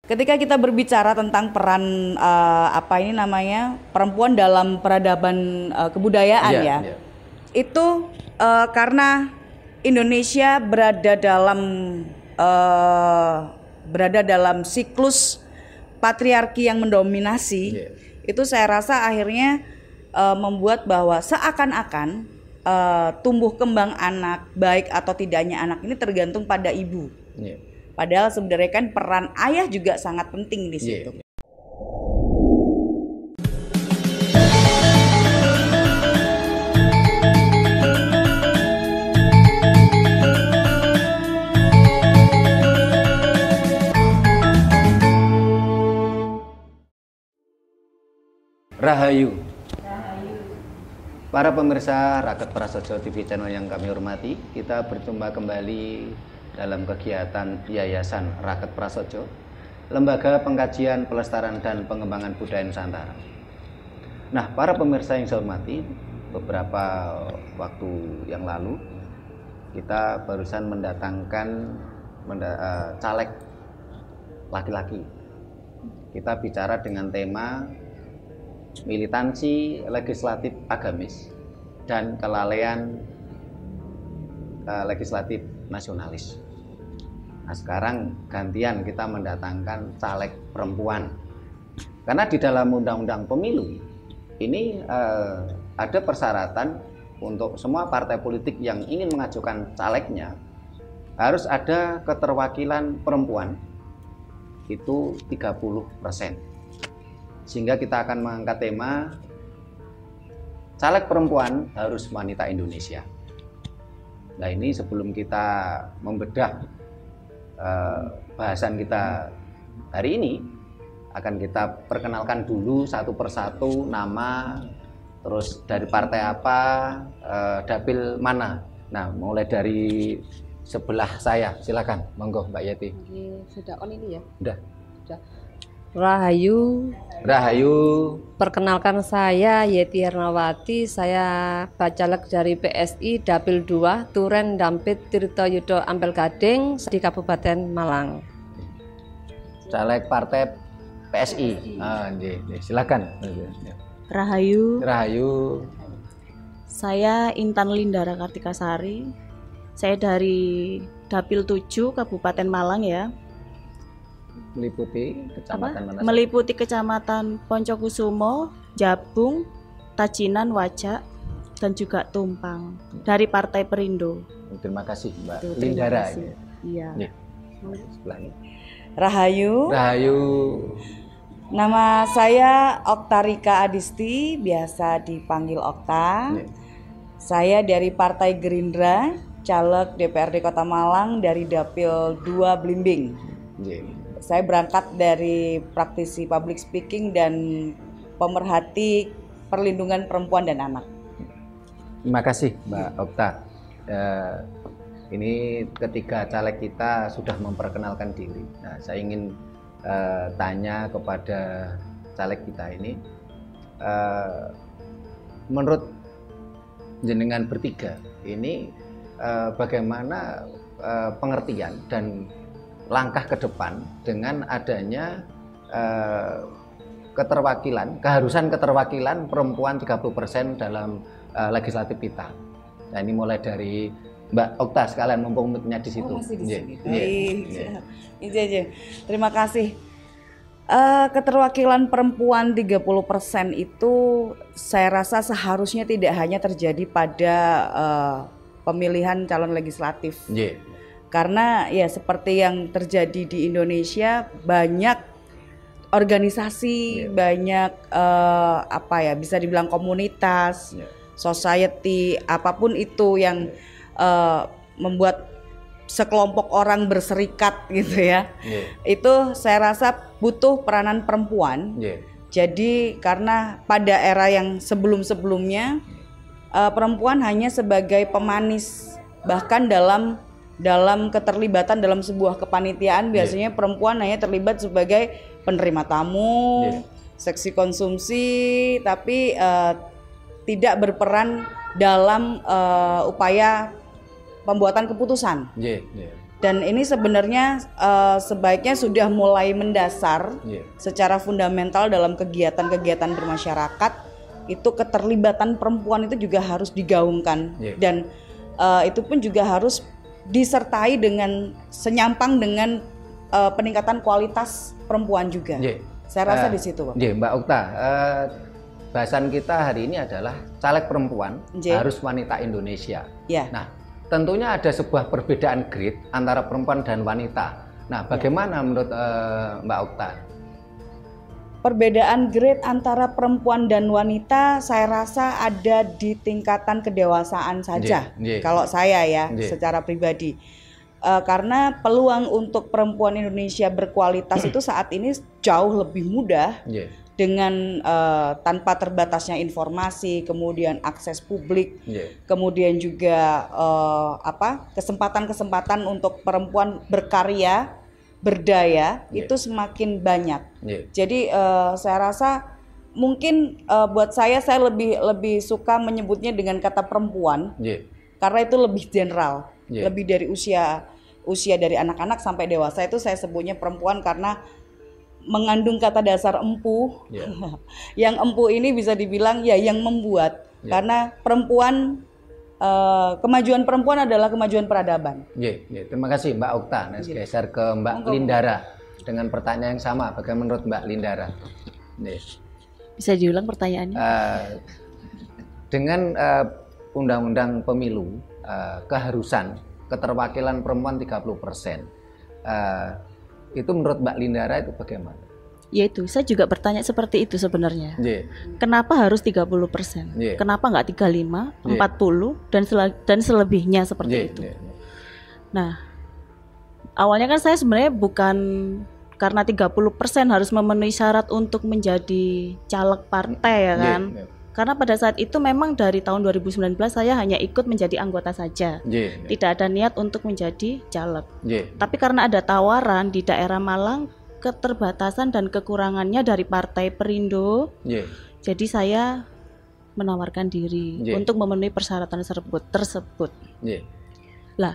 Ketika kita berbicara tentang peran perempuan dalam peradaban kebudayaan itu karena Indonesia berada dalam siklus patriarki yang mendominasi, itu saya rasa akhirnya membuat bahwa seakan-akan tumbuh kembang anak, baik atau tidaknya anak ini tergantung pada ibu. Padahal sebenarnya kan peran ayah juga sangat penting di situ. Rahayu. Para pemirsa Raket Prasojo TV channel yang kami hormati, kita berjumpa kembali dalam kegiatan Yayasan Raket Prasojo, Lembaga Pengkajian, Pelestarian dan Pengembangan Budaya Nusantara. Nah, para pemirsa yang saya hormati, beberapa waktu yang lalu kita barusan mendatangkan caleg laki-laki. Kita bicara dengan tema militansi legislatif agamis dan kelalaian legislatif nasionalis. Nah, sekarang gantian kita mendatangkan caleg perempuan, karena di dalam undang-undang pemilu ini ada persyaratan untuk semua partai politik yang ingin mengajukan calegnya harus ada keterwakilan perempuan itu 30%. Sehingga kita akan mengangkat tema caleg perempuan harus wanita Indonesia. Nah, ini sebelum kita membedah bahasan kita hari ini, akan kita perkenalkan dulu satu persatu nama, terus dari partai apa, dapil mana. Nah, mulai dari sebelah saya, silakan, monggo Mbak Yeti. Sudah on ini ya? Sudah. Rahayu. Perkenalkan, saya Yeti Ernawati, saya Bacalek dari PSI Dapil 2 Turen Dampit Tirto Yudo Ampel Gading di Kabupaten Malang. Caleg partai PSI. Silakan. Rahayu. Saya Intan Lindara Kartikasari. Saya dari Dapil 7 Kabupaten Malang ya. Meliputi kecamatan mana? Meliputi Kecamatan Poncokusumo, Jabung, Tajinan, Wajak, dan juga Tumpang dari Partai Perindo. Terima kasih Mbak Lindara. Iya. Sebelahnya. Rahayu. Nama saya Oktarika Adisti, biasa dipanggil Okta. Saya dari Partai Gerindra, caleg DPRD Kota Malang dari Dapil 2 Blimbing. Saya berangkat dari praktisi public speaking dan pemerhati perlindungan perempuan dan anak. Terima kasih Mbak Okta. Ini ketiga caleg kita sudah memperkenalkan diri. Nah, saya ingin tanya kepada caleg kita ini, menurut jenengan bertiga ini bagaimana pengertian dan langkah ke depan dengan adanya keharusan keterwakilan perempuan 30% dalam legislatif kita. Nah, ini mulai dari Mbak Okta sekalian, mumpung mic-nya di situ. Masih di sini. Ini aja. Terima kasih. Keterwakilan perempuan 30% itu saya rasa seharusnya tidak hanya terjadi pada pemilihan calon legislatif. Karena ya seperti yang terjadi di Indonesia, banyak organisasi, banyak bisa dibilang komunitas, society, apapun itu yang membuat sekelompok orang berserikat gitu ya. Itu saya rasa butuh peranan perempuan. Jadi karena pada era yang sebelum-sebelumnya perempuan hanya sebagai pemanis, bahkan dalam keterlibatan dalam sebuah kepanitiaan biasanya perempuan hanya terlibat sebagai penerima tamu, seksi konsumsi, tapi tidak berperan dalam upaya pembuatan keputusan. Dan ini sebenarnya sebaiknya sudah mulai mendasar secara fundamental dalam kegiatan-kegiatan bermasyarakat. Itu keterlibatan perempuan itu juga harus digaungkan dan itu pun juga harus disertai dengan senyampang dengan peningkatan kualitas perempuan juga. Saya rasa di situ, Pak. Mbak Okta, bahasan kita hari ini adalah caleg perempuan harus wanita Indonesia. Nah, tentunya ada sebuah perbedaan grade antara perempuan dan wanita. Nah, bagaimana menurut Mbak Okta? Perbedaan grade antara perempuan dan wanita saya rasa ada di tingkatan kedewasaan saja. Kalau saya ya, secara pribadi. Karena peluang untuk perempuan Indonesia berkualitas itu saat ini jauh lebih mudah. Dengan tanpa terbatasnya informasi, kemudian akses publik, kemudian juga kesempatan-kesempatan untuk perempuan berkarya, berdaya itu semakin banyak. Jadi saya rasa mungkin buat saya lebih suka menyebutnya dengan kata perempuan, karena itu lebih general, lebih dari usia dari anak-anak sampai dewasa itu saya sebutnya perempuan karena mengandung kata dasar empu. Yang empu ini bisa dibilang ya yang membuat, karena perempuan kemajuan perempuan adalah kemajuan peradaban. Terima kasih Mbak Okta. Nah, geser ke Mbak Lindara dengan pertanyaan yang sama. Bagaimana menurut Mbak Lindara? Bisa diulang pertanyaannya? Dengan undang-undang pemilu keharusan keterwakilan perempuan 30%. Itu menurut Mbak Lindara itu bagaimana? Yaitu, saya juga bertanya seperti itu sebenarnya. Kenapa harus 30%? Kenapa nggak 35, 40 dan selebihnya seperti itu? Nah, awalnya kan saya sebenarnya bukan karena 30% harus memenuhi syarat untuk menjadi caleg partai ya kan. Karena pada saat itu memang dari tahun 2019 saya hanya ikut menjadi anggota saja. Tidak ada niat untuk menjadi caleg. Tapi karena ada tawaran di daerah Malang, keterbatasan dan kekurangannya dari Partai Perindo, jadi saya menawarkan diri untuk memenuhi persyaratan tersebut. Lah,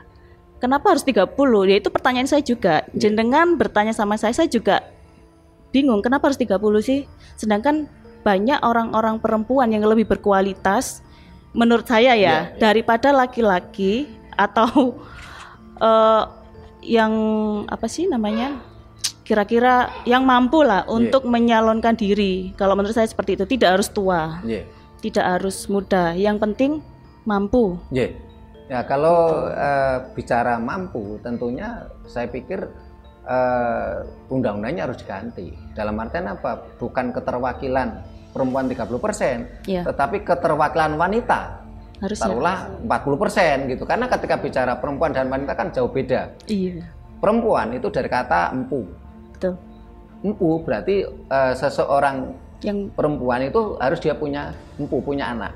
kenapa harus 30? Ya itu pertanyaan saya juga. Jenengan bertanya sama saya juga bingung kenapa harus 30 sih? Sedangkan banyak orang-orang perempuan yang lebih berkualitas menurut saya ya daripada laki-laki atau yang apa sih namanya kira-kira yang mampu lah untuk menyalonkan diri. Kalau menurut saya seperti itu, tidak harus tua, tidak harus muda, yang penting mampu. Ya kalau bicara mampu tentunya saya pikir undang-undangnya harus diganti. Dalam artian apa? Bukan keterwakilan perempuan 30%, tetapi keterwakilan wanita taruhlah 40% gitu. Karena ketika bicara perempuan dan wanita kan jauh beda. Perempuan itu dari kata empu. Betul. Empu berarti seseorang yang perempuan itu harus dia punya empu, punya anak.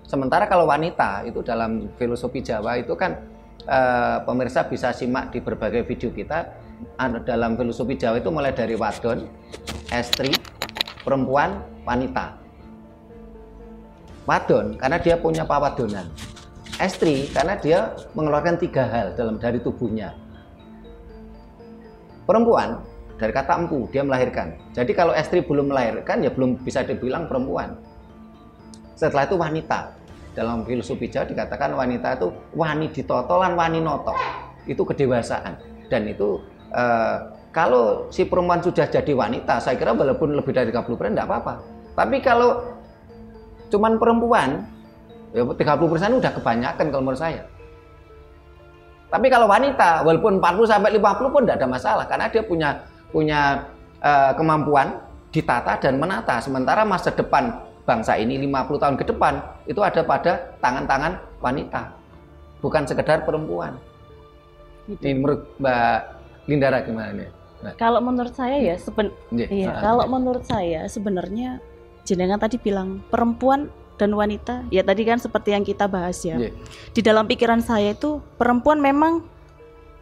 Sementara kalau wanita itu dalam filosofi Jawa itu kan pemirsa bisa simak di berbagai video kita. Dalam filosofi Jawa itu mulai dari wadon, estri, perempuan, wanita. Wadon karena dia punya pawadonan. Estri karena dia mengeluarkan 3 hal dari tubuhnya. Perempuan dari kata empu, dia melahirkan. Jadi kalau estri belum melahirkan ya belum bisa dibilang perempuan. Setelah itu wanita. Dalam filosofi Jawa dikatakan wanita itu wani ditoto lan wani noto. Itu kedewasaan. Dan itu kalau si perempuan sudah jadi wanita, saya kira walaupun lebih dari 30% tidak apa-apa. Tapi kalau cuman perempuan, ya 30% udah kebanyakan kalau menurut saya. Tapi kalau wanita, walaupun 40-50 pun tidak ada masalah, karena dia punya kemampuan ditata dan menata. Sementara masa depan bangsa ini 50 tahun ke depan itu ada pada tangan-tangan wanita, bukan sekedar perempuan. Ini menurut Mbak Lindara gimana nih? Nah. Kalau menurut saya ya kalau menurut saya sebenarnya jenengan tadi bilang perempuan dan wanita, ya tadi kan seperti yang kita bahas ya. Di dalam pikiran saya itu perempuan memang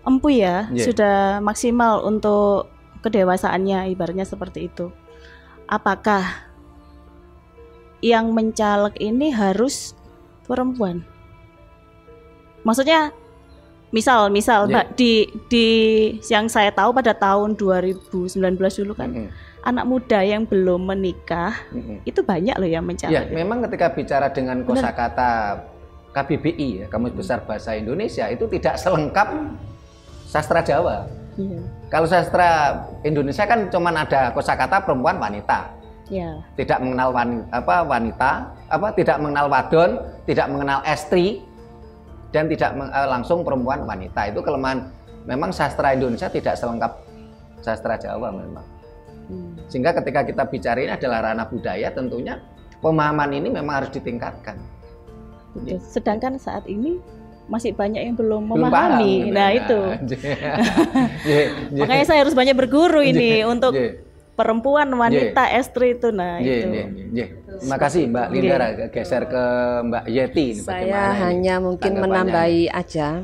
empu ya, sudah maksimal untuk kedewasaannya, ibaratnya seperti itu. Apakah yang mencalek ini harus perempuan? Maksudnya misal Mbak, di yang saya tahu pada tahun 2019 dulu kan, anak muda yang belum menikah itu banyak loh yang mencapai. Ya, memang ketika bicara dengan kosakata KBBI, ya, Kamus Besar Bahasa Indonesia, itu tidak selengkap sastra Jawa. Kalau sastra Indonesia kan cuma ada kosakata perempuan wanita. Tidak mengenal wanita, tidak mengenal wadon, tidak mengenal estri, dan tidak langsung perempuan wanita. Itu kelemahan. Memang sastra Indonesia tidak selengkap sastra Jawa memang. Sehingga ketika kita bicara ini adalah ranah budaya, tentunya pemahaman ini memang harus ditingkatkan. Sedangkan saat ini masih banyak yang belum memahami. Nah itu. Makanya saya harus banyak berguru ini untuk perempuan, wanita, estri itu. Nah itu. Terima kasih Mbak Lindara. Geser ke Mbak Yeti. Saya hanya mungkin menambahi aja.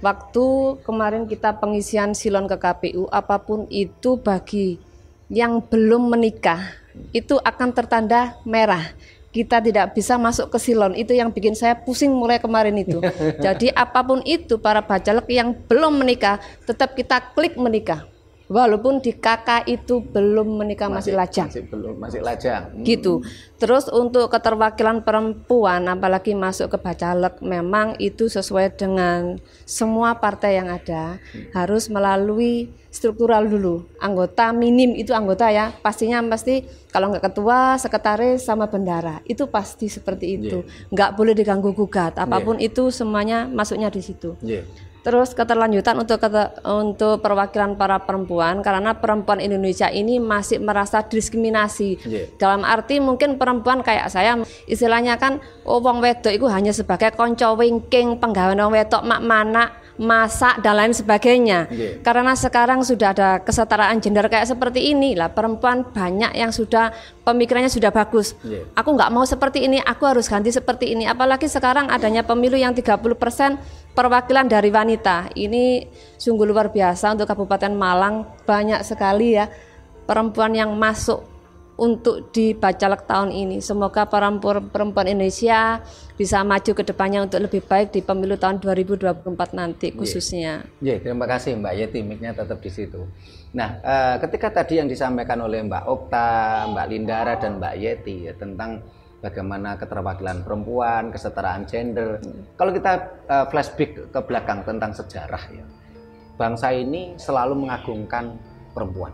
Waktu kemarin kita pengisian silon ke KPU, apapun itu bagi yang belum menikah itu akan tertanda merah. Kita tidak bisa masuk ke silon. Itu yang bikin saya pusing mulai kemarin itu. Jadi apapun itu para bacalek yang belum menikah tetap kita klik menikah. Walaupun di KK itu belum menikah, masih lajang. Masih lajang. Gitu. Terus untuk keterwakilan perempuan apalagi masuk ke bacalek, memang itu sesuai dengan semua partai yang ada, harus melalui struktural dulu. Anggota minim itu anggota ya, pastinya pasti kalau nggak ketua, sekretaris sama bendara. Itu pasti seperti itu. Nggak boleh diganggu gugat. Apapun itu semuanya masuknya di situ. Terus keterlanjutan untuk perwakilan para perempuan, karena perempuan Indonesia ini masih merasa diskriminasi. Dalam arti mungkin perempuan kayak saya, istilahnya kan wong wedok itu hanya sebagai konco wingking, penggawean wong wedok mak mana, masak dan lain sebagainya. Karena sekarang sudah ada kesetaraan gender kayak seperti ini lah, perempuan banyak yang sudah pemikirannya sudah bagus. Aku nggak mau seperti ini, aku harus ganti seperti ini. Apalagi sekarang adanya pemilu yang 30% perwakilan dari wanita. Ini sungguh luar biasa untuk Kabupaten Malang, banyak sekali ya perempuan yang masuk untuk di bacalek tahun ini. Semoga perempuan Indonesia bisa maju ke depannya untuk lebih baik di pemilu tahun 2024 nanti khususnya. Terima kasih Mbak Yeti, mic-nya tetap di situ. Nah, ketika tadi yang disampaikan oleh Mbak Okta, Mbak Lindara dan Mbak Yeti ya, tentang bagaimana keterwakilan perempuan, kesetaraan gender. Kalau kita flashback ke belakang tentang sejarah ya, bangsa ini selalu mengagungkan perempuan,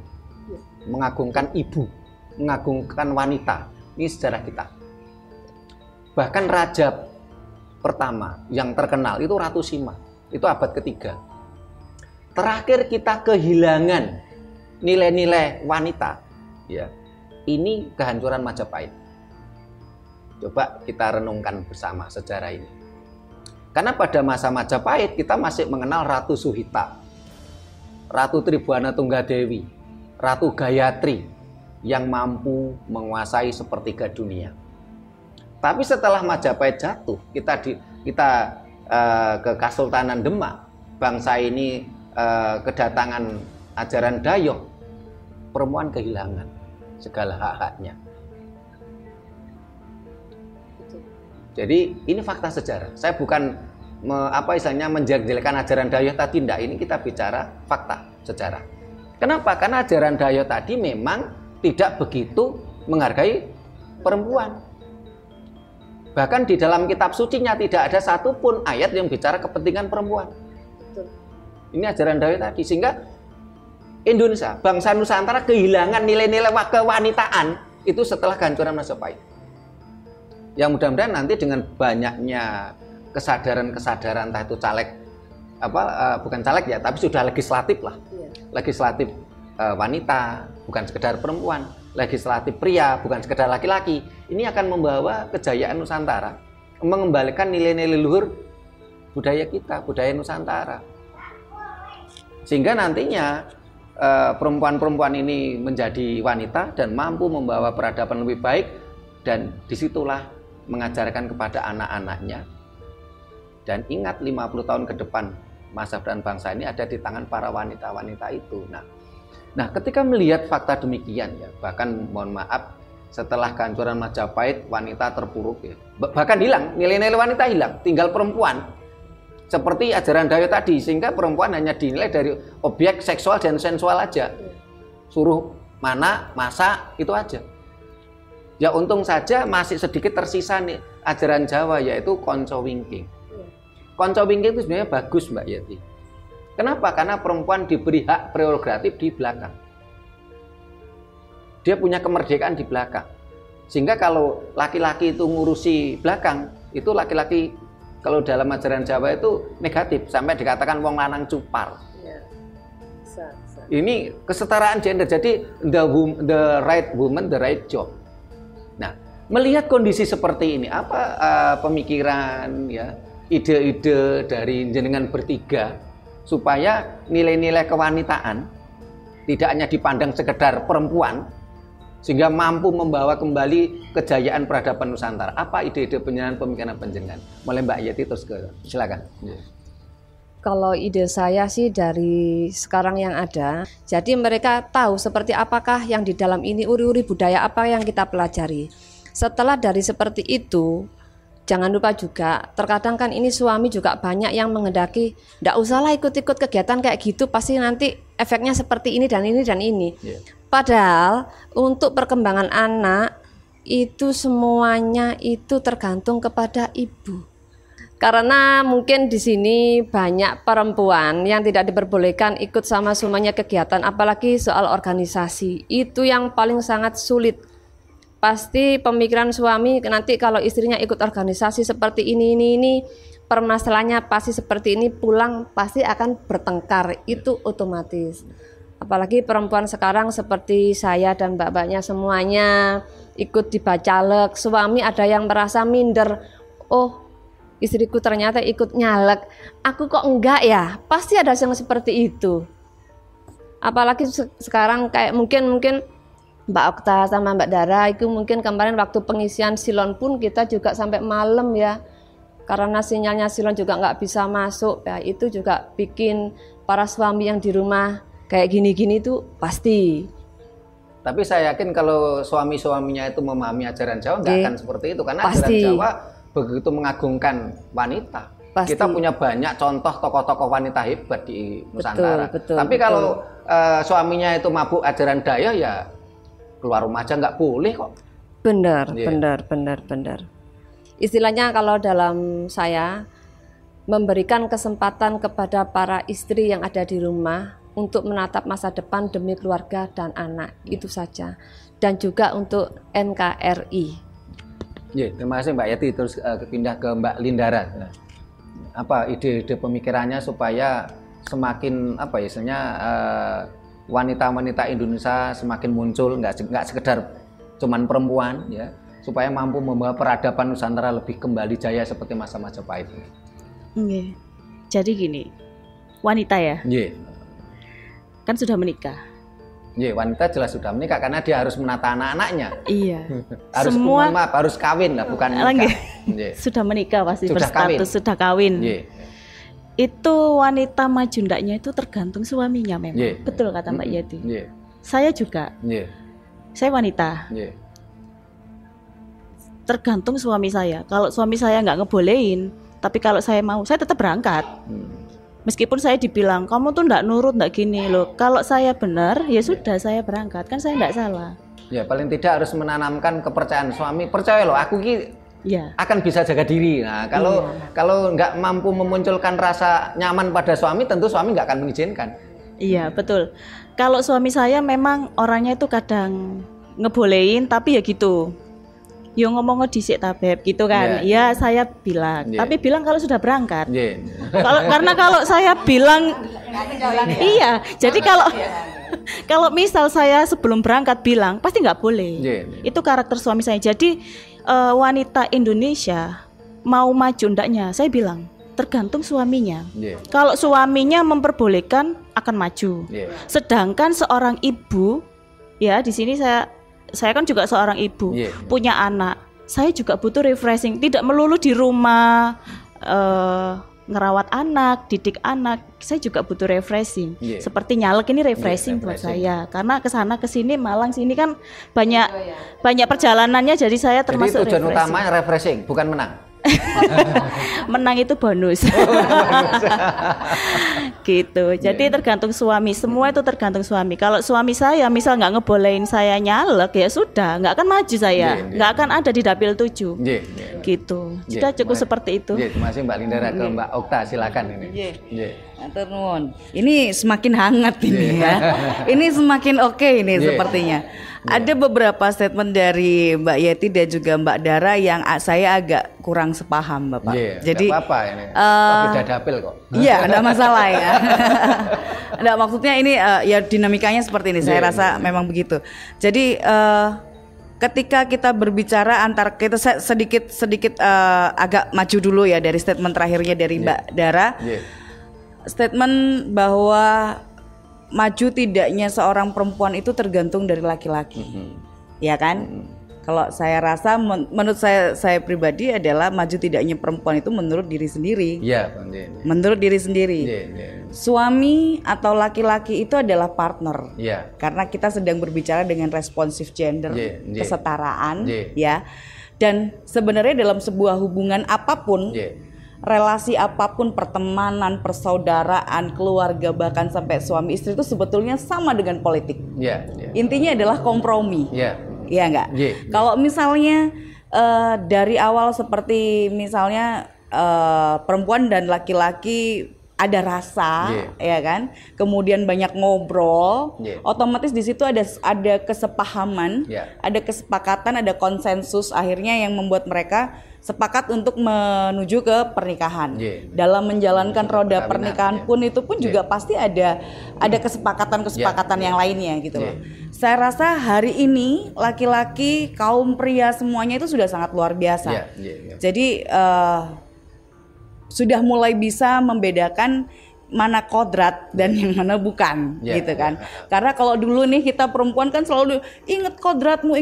mengagungkan ibu, mengagungkan wanita. Ini sejarah kita. Bahkan raja pertama yang terkenal itu Ratu Sima, itu abad ketiga. Terakhir kita kehilangan nilai-nilai wanita ya, ini kehancuran Majapahit. Coba kita renungkan bersama sejarah ini. Karena pada masa Majapahit kita masih mengenal Ratu Suhita, Ratu Tribhuwana Tunggadewi, Ratu Gayatri yang mampu menguasai sepertiga dunia. Tapi setelah Majapahit jatuh, kita ke Kesultanan Demak, bangsa ini kedatangan ajaran Dayoh, perempuan kehilangan segala hak-haknya. Jadi ini fakta sejarah. Saya bukan menjelek-jelekan ajaran Dayoh tadi, enggak. Ini kita bicara fakta sejarah. Kenapa? Karena ajaran Dayoh tadi memang tidak begitu menghargai perempuan. Bahkan di dalam kitab sucinya tidak ada satupun ayat yang bicara kepentingan perempuan. Ini ajaran Dayoh tadi, sehingga Indonesia, bangsa Nusantara kehilangan nilai-nilai kewanitaan itu setelah kehancuran Majapahit. Yang mudah-mudahan nanti dengan banyaknya kesadaran entah itu caleg bukan caleg ya, tapi sudah legislatif lah. Legislatif wanita, bukan sekedar perempuan, legislatif pria, bukan sekedar laki-laki. Ini akan membawa kejayaan Nusantara, mengembalikan nilai-nilai luhur budaya kita, budaya Nusantara. Sehingga nantinya perempuan-perempuan ini menjadi wanita dan mampu membawa peradaban lebih baik, dan disitulah mengajarkan kepada anak-anaknya. Dan ingat 50 tahun ke depan masa depan bangsa ini ada di tangan para wanita-wanita itu. Nah, ketika melihat fakta demikian ya, bahkan mohon maaf, setelah kehancuran Majapahit wanita terpuruk ya, bahkan hilang, nilai-nilai wanita hilang, tinggal perempuan. Seperti ajaran Dayo tadi, sehingga perempuan hanya dinilai dari objek seksual dan sensual aja. Suruh mana, masak, itu aja. Ya untung saja masih sedikit tersisa nih ajaran Jawa, yaitu konco wingking. Konco wingking itu sebenarnya bagus Mbak Yati. Kenapa? Karena perempuan diberi hak prerogatif di belakang. Dia punya kemerdekaan di belakang. Sehingga kalau laki-laki itu ngurusi belakang, itu laki-laki kalau dalam ajaran Jawa itu negatif, sampai dikatakan wong lanang cupar. Ini kesetaraan gender, jadi the right woman, the right job. Nah, melihat kondisi seperti ini, apa pemikiran, ya, ide-ide dari jenengan bertiga supaya nilai-nilai kewanitaan tidak hanya dipandang sekedar perempuan, sehingga mampu membawa kembali kejayaan peradaban Nusantara. Apa ide-ide pemikiran panjenengan? Mulai Mbak Yati terus ke, silakan. Kalau ide saya sih dari sekarang yang ada, jadi mereka tahu seperti apakah yang di dalam ini, uri-uri budaya apa yang kita pelajari. Setelah dari seperti itu, jangan lupa juga, terkadang kan ini suami juga banyak yang menghendaki, ndak usahlah ikut-ikut kegiatan kayak gitu, pasti nanti efeknya seperti ini dan ini dan ini. Padahal untuk perkembangan anak itu semuanya itu tergantung kepada ibu. Karena mungkin di sini banyak perempuan yang tidak diperbolehkan ikut sama suaminya kegiatan, apalagi soal organisasi. Itu yang paling sangat sulit. Pasti pemikiran suami nanti kalau istrinya ikut organisasi seperti ini, permasalahannya pasti seperti ini, pulang pasti akan bertengkar, itu otomatis. Apalagi perempuan sekarang seperti saya dan mbak-mbaknya semuanya ikut di bacalek, suami ada yang merasa minder, oh istriku ternyata ikut nyalek, aku kok enggak ya, pasti ada yang seperti itu. Apalagi sekarang kayak mungkin Mbak Okta sama Mbak Dara itu mungkin kemarin waktu pengisian silon pun kita juga sampai malam ya, karena sinyalnya silon juga nggak bisa masuk ya, itu juga bikin para suami yang di rumah kayak gini-gini itu pasti. Tapi saya yakin kalau suami-suaminya itu memahami ajaran Jawa nggak akan seperti itu, karena pasti. Ajaran Jawa begitu mengagungkan wanita. Pasti. Kita punya banyak contoh tokoh-tokoh wanita hebat di Nusantara. Betul, tapi kalau suaminya itu mabuk ajaran Dayo, ya keluar rumah aja nggak boleh kok. Benar. Istilahnya kalau dalam saya memberikan kesempatan kepada para istri yang ada di rumah untuk menatap masa depan demi keluarga dan anak, itu saja. Dan juga untuk NKRI. Ya, terima kasih Mbak Yati. Terus pindah ke Mbak Lindara. Apa ide-ide pemikirannya supaya semakin apa istilahnya wanita-wanita Indonesia semakin muncul, nggak sekedar cuman perempuan ya, supaya mampu membawa peradaban Nusantara lebih kembali jaya seperti masa Majapahit ini. Jadi gini, wanita ya. Kan sudah menikah. Wanita jelas sudah menikah karena dia harus menata anak-anaknya. Iya. harus kawin lah, bukan menikah. Sudah menikah pasti sudah berstatus kawin. Sudah kawin. Itu wanita maju ndaknya itu tergantung suaminya memang. Betul kata Mbak Yati. Saya juga. Saya wanita. Tergantung suami saya. Kalau suami saya nggak ngebolehin, tapi kalau saya mau, saya tetap berangkat. Meskipun saya dibilang, kamu tuh nggak nurut, nggak gini loh. Kalau saya benar, ya sudah saya berangkat. Kan saya nggak salah. Ya paling tidak harus menanamkan kepercayaan suami. Percaya loh, aku akan bisa jaga diri. Nah kalau nggak mampu memunculkan rasa nyaman pada suami, tentu suami nggak akan mengizinkan. Iya betul. Kalau suami saya memang orangnya itu kadang ngebolehin, tapi ya gitu. Yo ngomong dhisik ta Beb gitu kan. Ya saya bilang. Tapi bilang kalau sudah berangkat. Karena kalau saya bilang iya. Jadi kalau misal saya sebelum berangkat bilang pasti nggak boleh. Itu karakter suami saya. Jadi wanita Indonesia mau maju ndaknya, saya bilang tergantung suaminya. Kalau suaminya memperbolehkan akan maju. Sedangkan seorang ibu, ya di sini saya kan juga seorang ibu, punya anak. Saya juga butuh refreshing, tidak melulu di rumah ngerawat anak, didik anak. Saya juga butuh refreshing. Seperti nyalek ini refreshing buat saya, karena kesana kesini Malang sini kan banyak perjalanannya, jadi saya termasuk. Jadi tujuan utamanya refreshing, bukan menang. Menang itu bonus. Gitu. Jadi tergantung suami. Semua itu tergantung suami. Kalau suami saya misal nggak ngebolehin saya nyalek, ya sudah, nggak akan maju saya, nggak akan ada di dapil 7. Gitu. Sudah cukup seperti itu. Terima kasih Mbak Lindera. Ke Mbak Okta, silakan ini. Ini semakin hangat ini ya. Ini semakin oke ini sepertinya. Ada beberapa statement dari Mbak Yeti dan juga Mbak Dara yang saya agak kurang sepaham, Bapak. Jadi apa ini? Beda dapil kok. Iya, ada masalah ya. Ada maksudnya ini ya dinamikanya seperti ini. Saya rasa memang begitu. Jadi ketika kita berbicara antar kita sedikit agak maju dulu ya dari statement terakhirnya dari Mbak Dara. Statement bahwa maju tidaknya seorang perempuan itu tergantung dari laki-laki, ya kan? Kalau saya rasa, menurut saya pribadi adalah maju tidaknya perempuan itu menurut diri sendiri. Menurut diri sendiri. Suami atau laki-laki itu adalah partner. Karena kita sedang berbicara dengan responsif gender, kesetaraan, ya. Dan sebenarnya dalam sebuah hubungan apapun. Relasi apapun, pertemanan, persaudaraan, keluarga, bahkan sampai suami istri itu sebetulnya sama dengan politik. Intinya adalah kompromi. Iya enggak? Kalau misalnya dari awal seperti misalnya perempuan dan laki-laki ada rasa, ya kan? Kemudian banyak ngobrol, otomatis di situ ada kesepahaman, ada kesepakatan, ada konsensus akhirnya yang membuat mereka sepakat untuk menuju ke pernikahan. Dalam menjalankan roda pernikahan pun itu pun juga pasti ada kesepakatan yang lainnya gitu loh. Saya rasa hari ini laki-laki, kaum pria semuanya itu sudah sangat luar biasa. Jadi sudah mulai bisa membedakan mana kodrat dan yang mana bukan, gitu kan. Karena kalau dulu nih kita perempuan kan selalu ingat kodratmu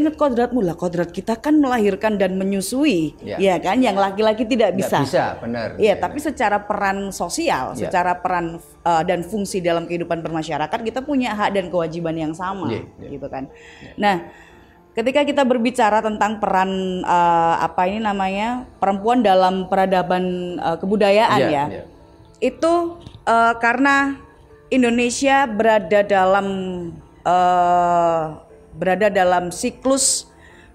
lah, kodrat kita kan melahirkan dan menyusui, ya kan, yang laki-laki tidak bisa. Benar. Iya, tapi secara peran sosial, secara peran dan fungsi dalam kehidupan bermasyarakat kita punya hak dan kewajiban yang sama, gitu kan. Nah, ketika kita berbicara tentang peran perempuan dalam peradaban kebudayaan itu karena Indonesia berada dalam siklus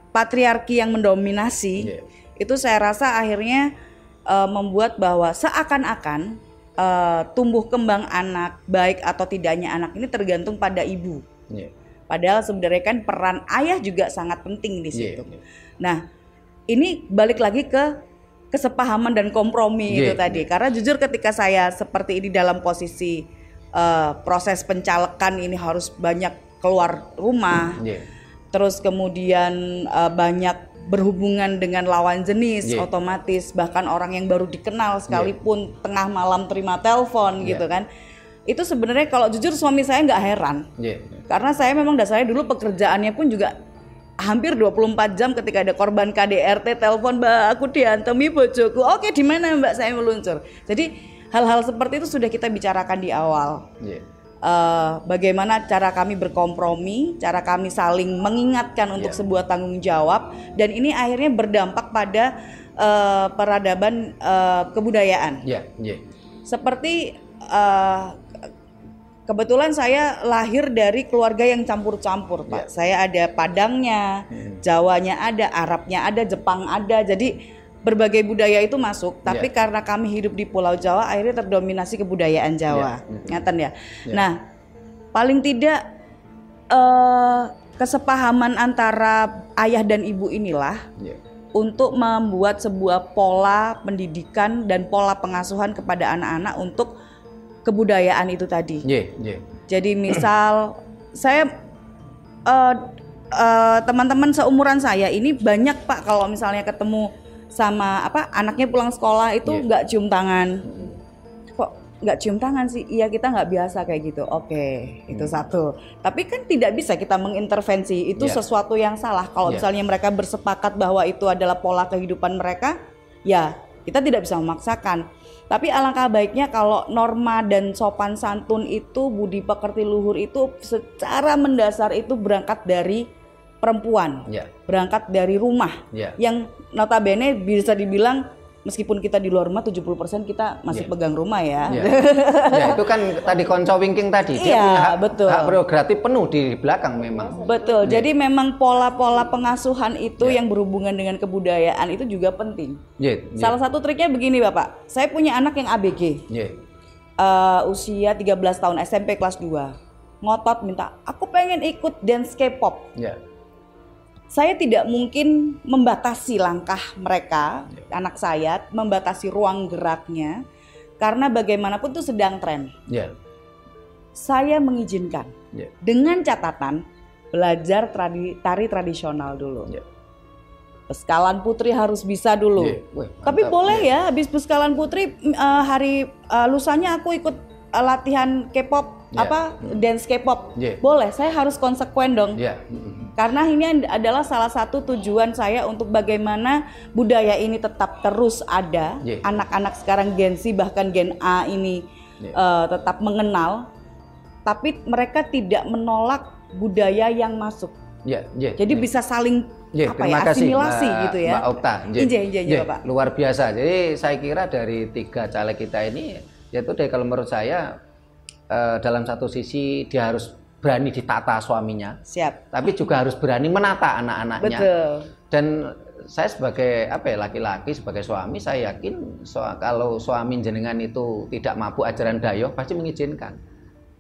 patriarki yang mendominasi, itu saya rasa akhirnya membuat bahwa seakan-akan tumbuh kembang anak, baik atau tidaknya anak ini tergantung pada ibu. Padahal sebenarnya kan peran ayah juga sangat penting di situ. Nah, ini balik lagi ke kesepahaman dan kompromi itu tadi. Karena jujur ketika saya seperti ini dalam posisi proses pencalekan ini harus banyak keluar rumah, terus kemudian banyak berhubungan dengan lawan jenis, otomatis bahkan orang yang baru dikenal sekalipun tengah malam terima telepon gitu kan. Itu sebenarnya kalau jujur suami saya nggak heran, karena saya memang dasarnya dulu pekerjaannya pun juga hampir 24 jam ketika ada korban KDRT telepon, Mbak aku diantemi bojoku, oke di mana Mbak, saya meluncur. Jadi hal-hal seperti itu sudah kita bicarakan di awal. Bagaimana cara kami berkompromi, cara kami saling mengingatkan untuk sebuah tanggung jawab, dan ini akhirnya berdampak pada peradaban kebudayaan. Seperti kebetulan saya lahir dari keluarga yang campur-campur, Pak. Saya ada Padangnya, Jawanya ada, Arabnya ada, Jepang ada. Jadi berbagai budaya itu masuk. Tapi karena kami hidup di Pulau Jawa, akhirnya terdominasi kebudayaan Jawa. Ngaten ya. Nah, paling tidak kesepahaman antara ayah dan ibu inilah untuk membuat sebuah pola pendidikan dan pola pengasuhan kepada anak-anak untuk kebudayaan itu tadi. Jadi misal saya teman-teman seumuran saya ini banyak Pak, kalau misalnya ketemu sama anaknya pulang sekolah itu nggak cium tangan. Kok nggak cium tangan sih? Iya, kita nggak biasa kayak gitu. Oke, itu satu. Tapi kan tidak bisa kita mengintervensi, itu sesuatu yang salah. Kalau misalnya mereka bersepakat bahwa itu adalah pola kehidupan mereka, ya kita tidak bisa memaksakan. Tapi alangkah baiknya kalau norma dan sopan santun itu, budi pekerti luhur itu secara mendasar itu berangkat dari perempuan, berangkat dari rumah, yang notabene bisa dibilang meskipun kita di luar rumah 70% kita masih pegang rumah ya. Ya, itu kan tadi konco wingking tadi. Dia punya hak prerogatif penuh di belakang memang. Betul. Jadi memang pola-pola pengasuhan itu yang berhubungan dengan kebudayaan itu juga penting. Salah satu triknya begini Bapak. Saya punya anak yang ABG. Usia 13 tahun, SMP kelas 2. Ngotot minta, aku pengen ikut dance K-pop. Saya tidak mungkin membatasi langkah mereka, anak saya, membatasi ruang geraknya, karena bagaimanapun itu sedang tren. Saya mengizinkan, dengan catatan belajar tari tradisional dulu. Beskalan putri harus bisa dulu. Tapi boleh ya, habis beskalan putri hari lusanya aku ikut latihan K-pop. Dance K-pop. Boleh, saya harus konsekuen dong. Karena ini adalah salah satu tujuan saya untuk bagaimana budaya ini tetap terus ada. Anak-anak sekarang Gen Z bahkan Gen A ini tetap mengenal, tapi mereka tidak menolak budaya yang masuk. Jadi bisa saling asimilasi gitu ya. Mbak Okta. Bapak. Luar biasa. Jadi saya kira dari 3 caleg kita ini, yaitu kalau menurut saya dalam satu sisi dia harus berani ditata suaminya, tapi juga harus berani menata anak-anaknya. Dan saya sebagai laki-laki, sebagai suami, saya yakin kalau suami jenengan itu tidak mampu ajaran dayoh pasti mengizinkan.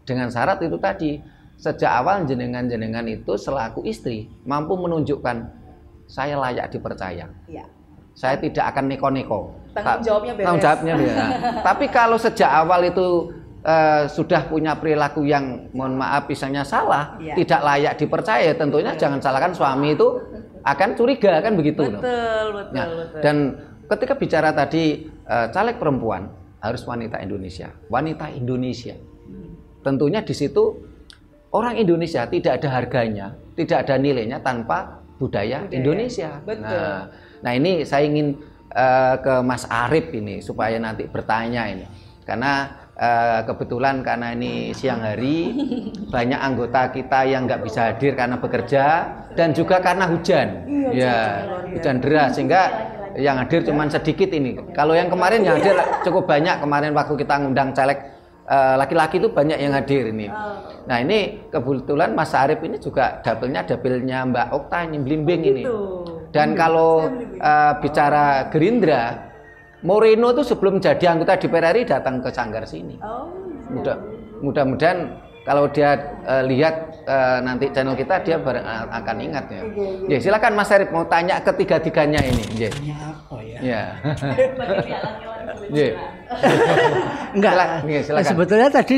Dengan syarat itu tadi, sejak awal jenengan itu selaku istri mampu menunjukkan saya layak dipercaya. Saya tidak akan neko-neko. Tanggung jawabnya beres. Tanggung jawabnya beres. Tapi kalau sejak awal itu sudah punya perilaku yang mohon maaf misalnya salah, tidak layak dipercaya, tentunya jangan salahkan suami itu akan curiga kan begitu. Betul. Dan ketika bicara tadi caleg perempuan harus wanita Indonesia. Tentunya di situ orang Indonesia tidak ada harganya, tidak ada nilainya tanpa budaya. Indonesia. Nah ini saya ingin ke Mas Arif ini supaya nanti bertanya ini, karena kebetulan karena ini siang hari banyak anggota kita yang nggak bisa hadir karena bekerja dan juga karena hujan, hujan deras sehingga yang hadir cuma sedikit ini. Kalau yang kemarin yang hadir cukup banyak, kemarin waktu kita ngundang caleg laki-laki itu banyak yang hadir ini. Nah ini kebetulan Mas Arif ini juga dapilnya Mbak Okta ini blimbing ini. Dan kalau bicara Gerindra, Moreno itu sebelum jadi anggota DPR RI datang ke Sanggar sini. Mudah-mudahan kalau dia lihat nanti channel kita, dia akan ingat ya. Silakan Mas Arif mau tanya ketiga-tiganya ini. Enggak. Silakan. Sebetulnya tadi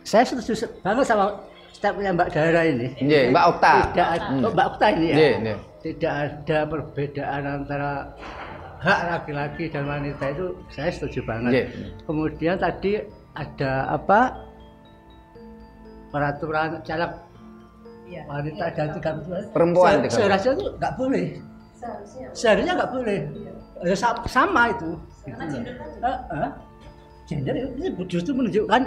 saya setuju banget sama statementnya Mbak Dara ini. Mbak Okta. Mbak Okta ini ya. Tidak ada perbedaan antara hak laki-laki dan wanita, itu saya setuju banget. Kemudian tadi ada peraturan caleg wanita dan 30 perempuan seharusnya itu nggak boleh. Seharusnya nggak boleh. Sama itu. Gender itu justru menunjukkan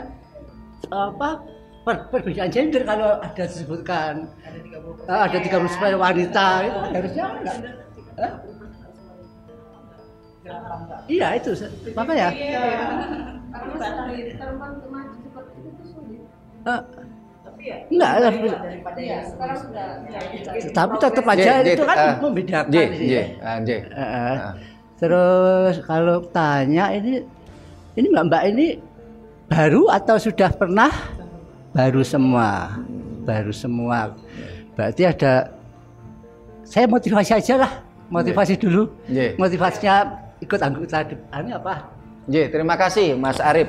perbedaan gender. Kalau ada disebutkan ada 30% wanita, itu harusnya enggak. Iya itu makanya. Enggak, tapi tetap aja itu kan membedakan. Terus kalau tanya ini Mbak ini baru atau sudah pernah? Baru semua. Berarti ada, saya motivasi aja lah, motivasi dulu. Motivasinya ikut anggota apa? Terima kasih Mas Arif.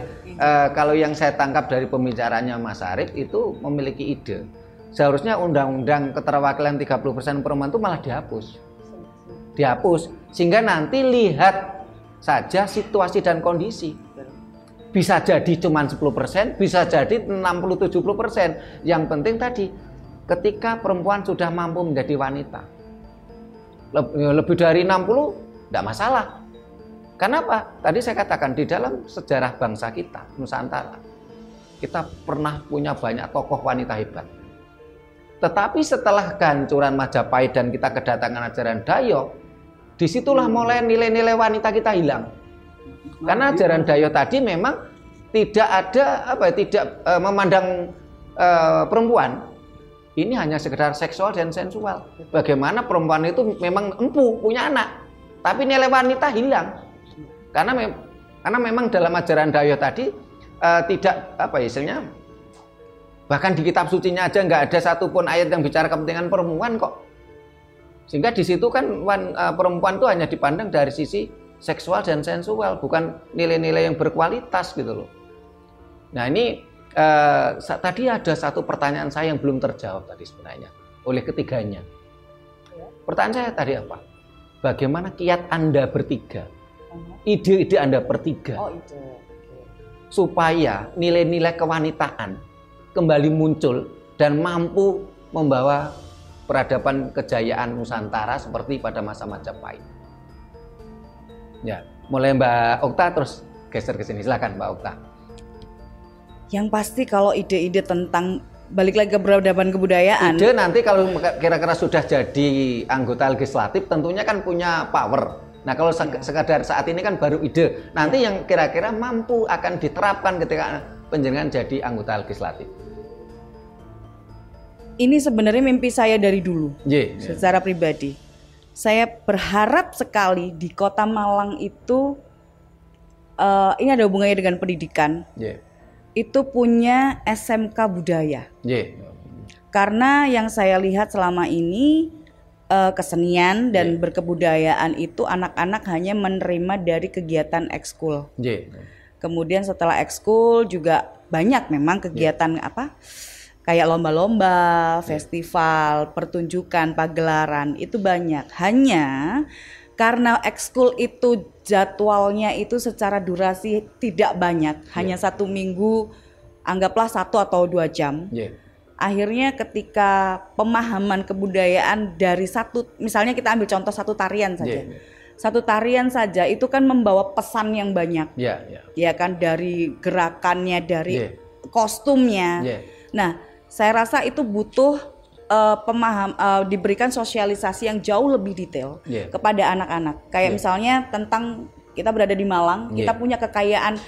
Kalau yang saya tangkap dari pembicaranya Mas Arif itu memiliki ide. Seharusnya undang-undang keterwakilan 30% perempuan itu malah dihapus. Sehingga nanti lihat saja situasi dan kondisi. Bisa jadi cuma 10%, bisa jadi 60-70%. Yang penting tadi, ketika perempuan sudah mampu menjadi wanita, lebih dari 60 tidak masalah. Kenapa? Tadi saya katakan di dalam sejarah bangsa kita, Nusantara, kita pernah punya banyak tokoh wanita hebat. Tetapi setelah kehancuran Majapahit dan kita kedatangan ajaran Dayo, disitulah mulai nilai-nilai wanita kita hilang. Karena ajaran Dayo tadi memang tidak ada tidak memandang perempuan ini hanya sekedar seksual dan sensual. Bagaimana perempuan itu memang empu punya anak, tapi nilai wanita hilang. Karena memang dalam ajaran Dayo tadi tidak istilahnya, bahkan di kitab sucinya aja nggak ada satupun ayat yang bicara kepentingan perempuan kok. Sehingga di situ kan perempuan itu hanya dipandang dari sisi seksual dan sensual, bukan nilai-nilai yang berkualitas gitu loh. Nah ini tadi ada satu pertanyaan saya yang belum terjawab tadi sebenarnya oleh ketiganya. Pertanyaan saya tadi apa? Bagaimana kiat Anda bertiga, ide-ide Anda bertiga, supaya nilai-nilai kewanitaan kembali muncul dan mampu membawa peradaban kejayaan Nusantara seperti pada masa Majapahit. Ya, mulai Mbak Okta terus geser ke sini. Silakan Mbak Okta. Yang pasti kalau ide-ide tentang balik lagi ke peradaban kebudayaan. Ide nanti kalau kira-kira sudah jadi anggota legislatif tentunya kan punya power. Nah kalau sekadar saat ini kan baru ide. Nanti yang kira-kira mampu akan diterapkan ketika penjenengan jadi anggota legislatif. Ini sebenarnya mimpi saya dari dulu. Secara pribadi. Saya berharap sekali di Kota Malang itu ini ada hubungannya dengan pendidikan. Itu punya SMK budaya. Karena yang saya lihat selama ini kesenian dan berkebudayaan itu anak-anak hanya menerima dari kegiatan ekskul. Kemudian setelah ekskul juga banyak memang kegiatan kayak lomba-lomba, festival, pertunjukan, pagelaran itu banyak. Hanya karena ekskul itu jadwalnya itu secara durasi tidak banyak, hanya 1 minggu, anggaplah 1 atau 2 jam. Akhirnya ketika pemahaman kebudayaan dari misalnya kita ambil contoh satu tarian saja. Satu tarian saja itu kan membawa pesan yang banyak. Ya kan, dari gerakannya, dari kostumnya. Nah, saya rasa itu butuh diberikan sosialisasi yang jauh lebih detail kepada anak-anak. Kayak misalnya tentang kita berada di Malang, kita punya kekayaan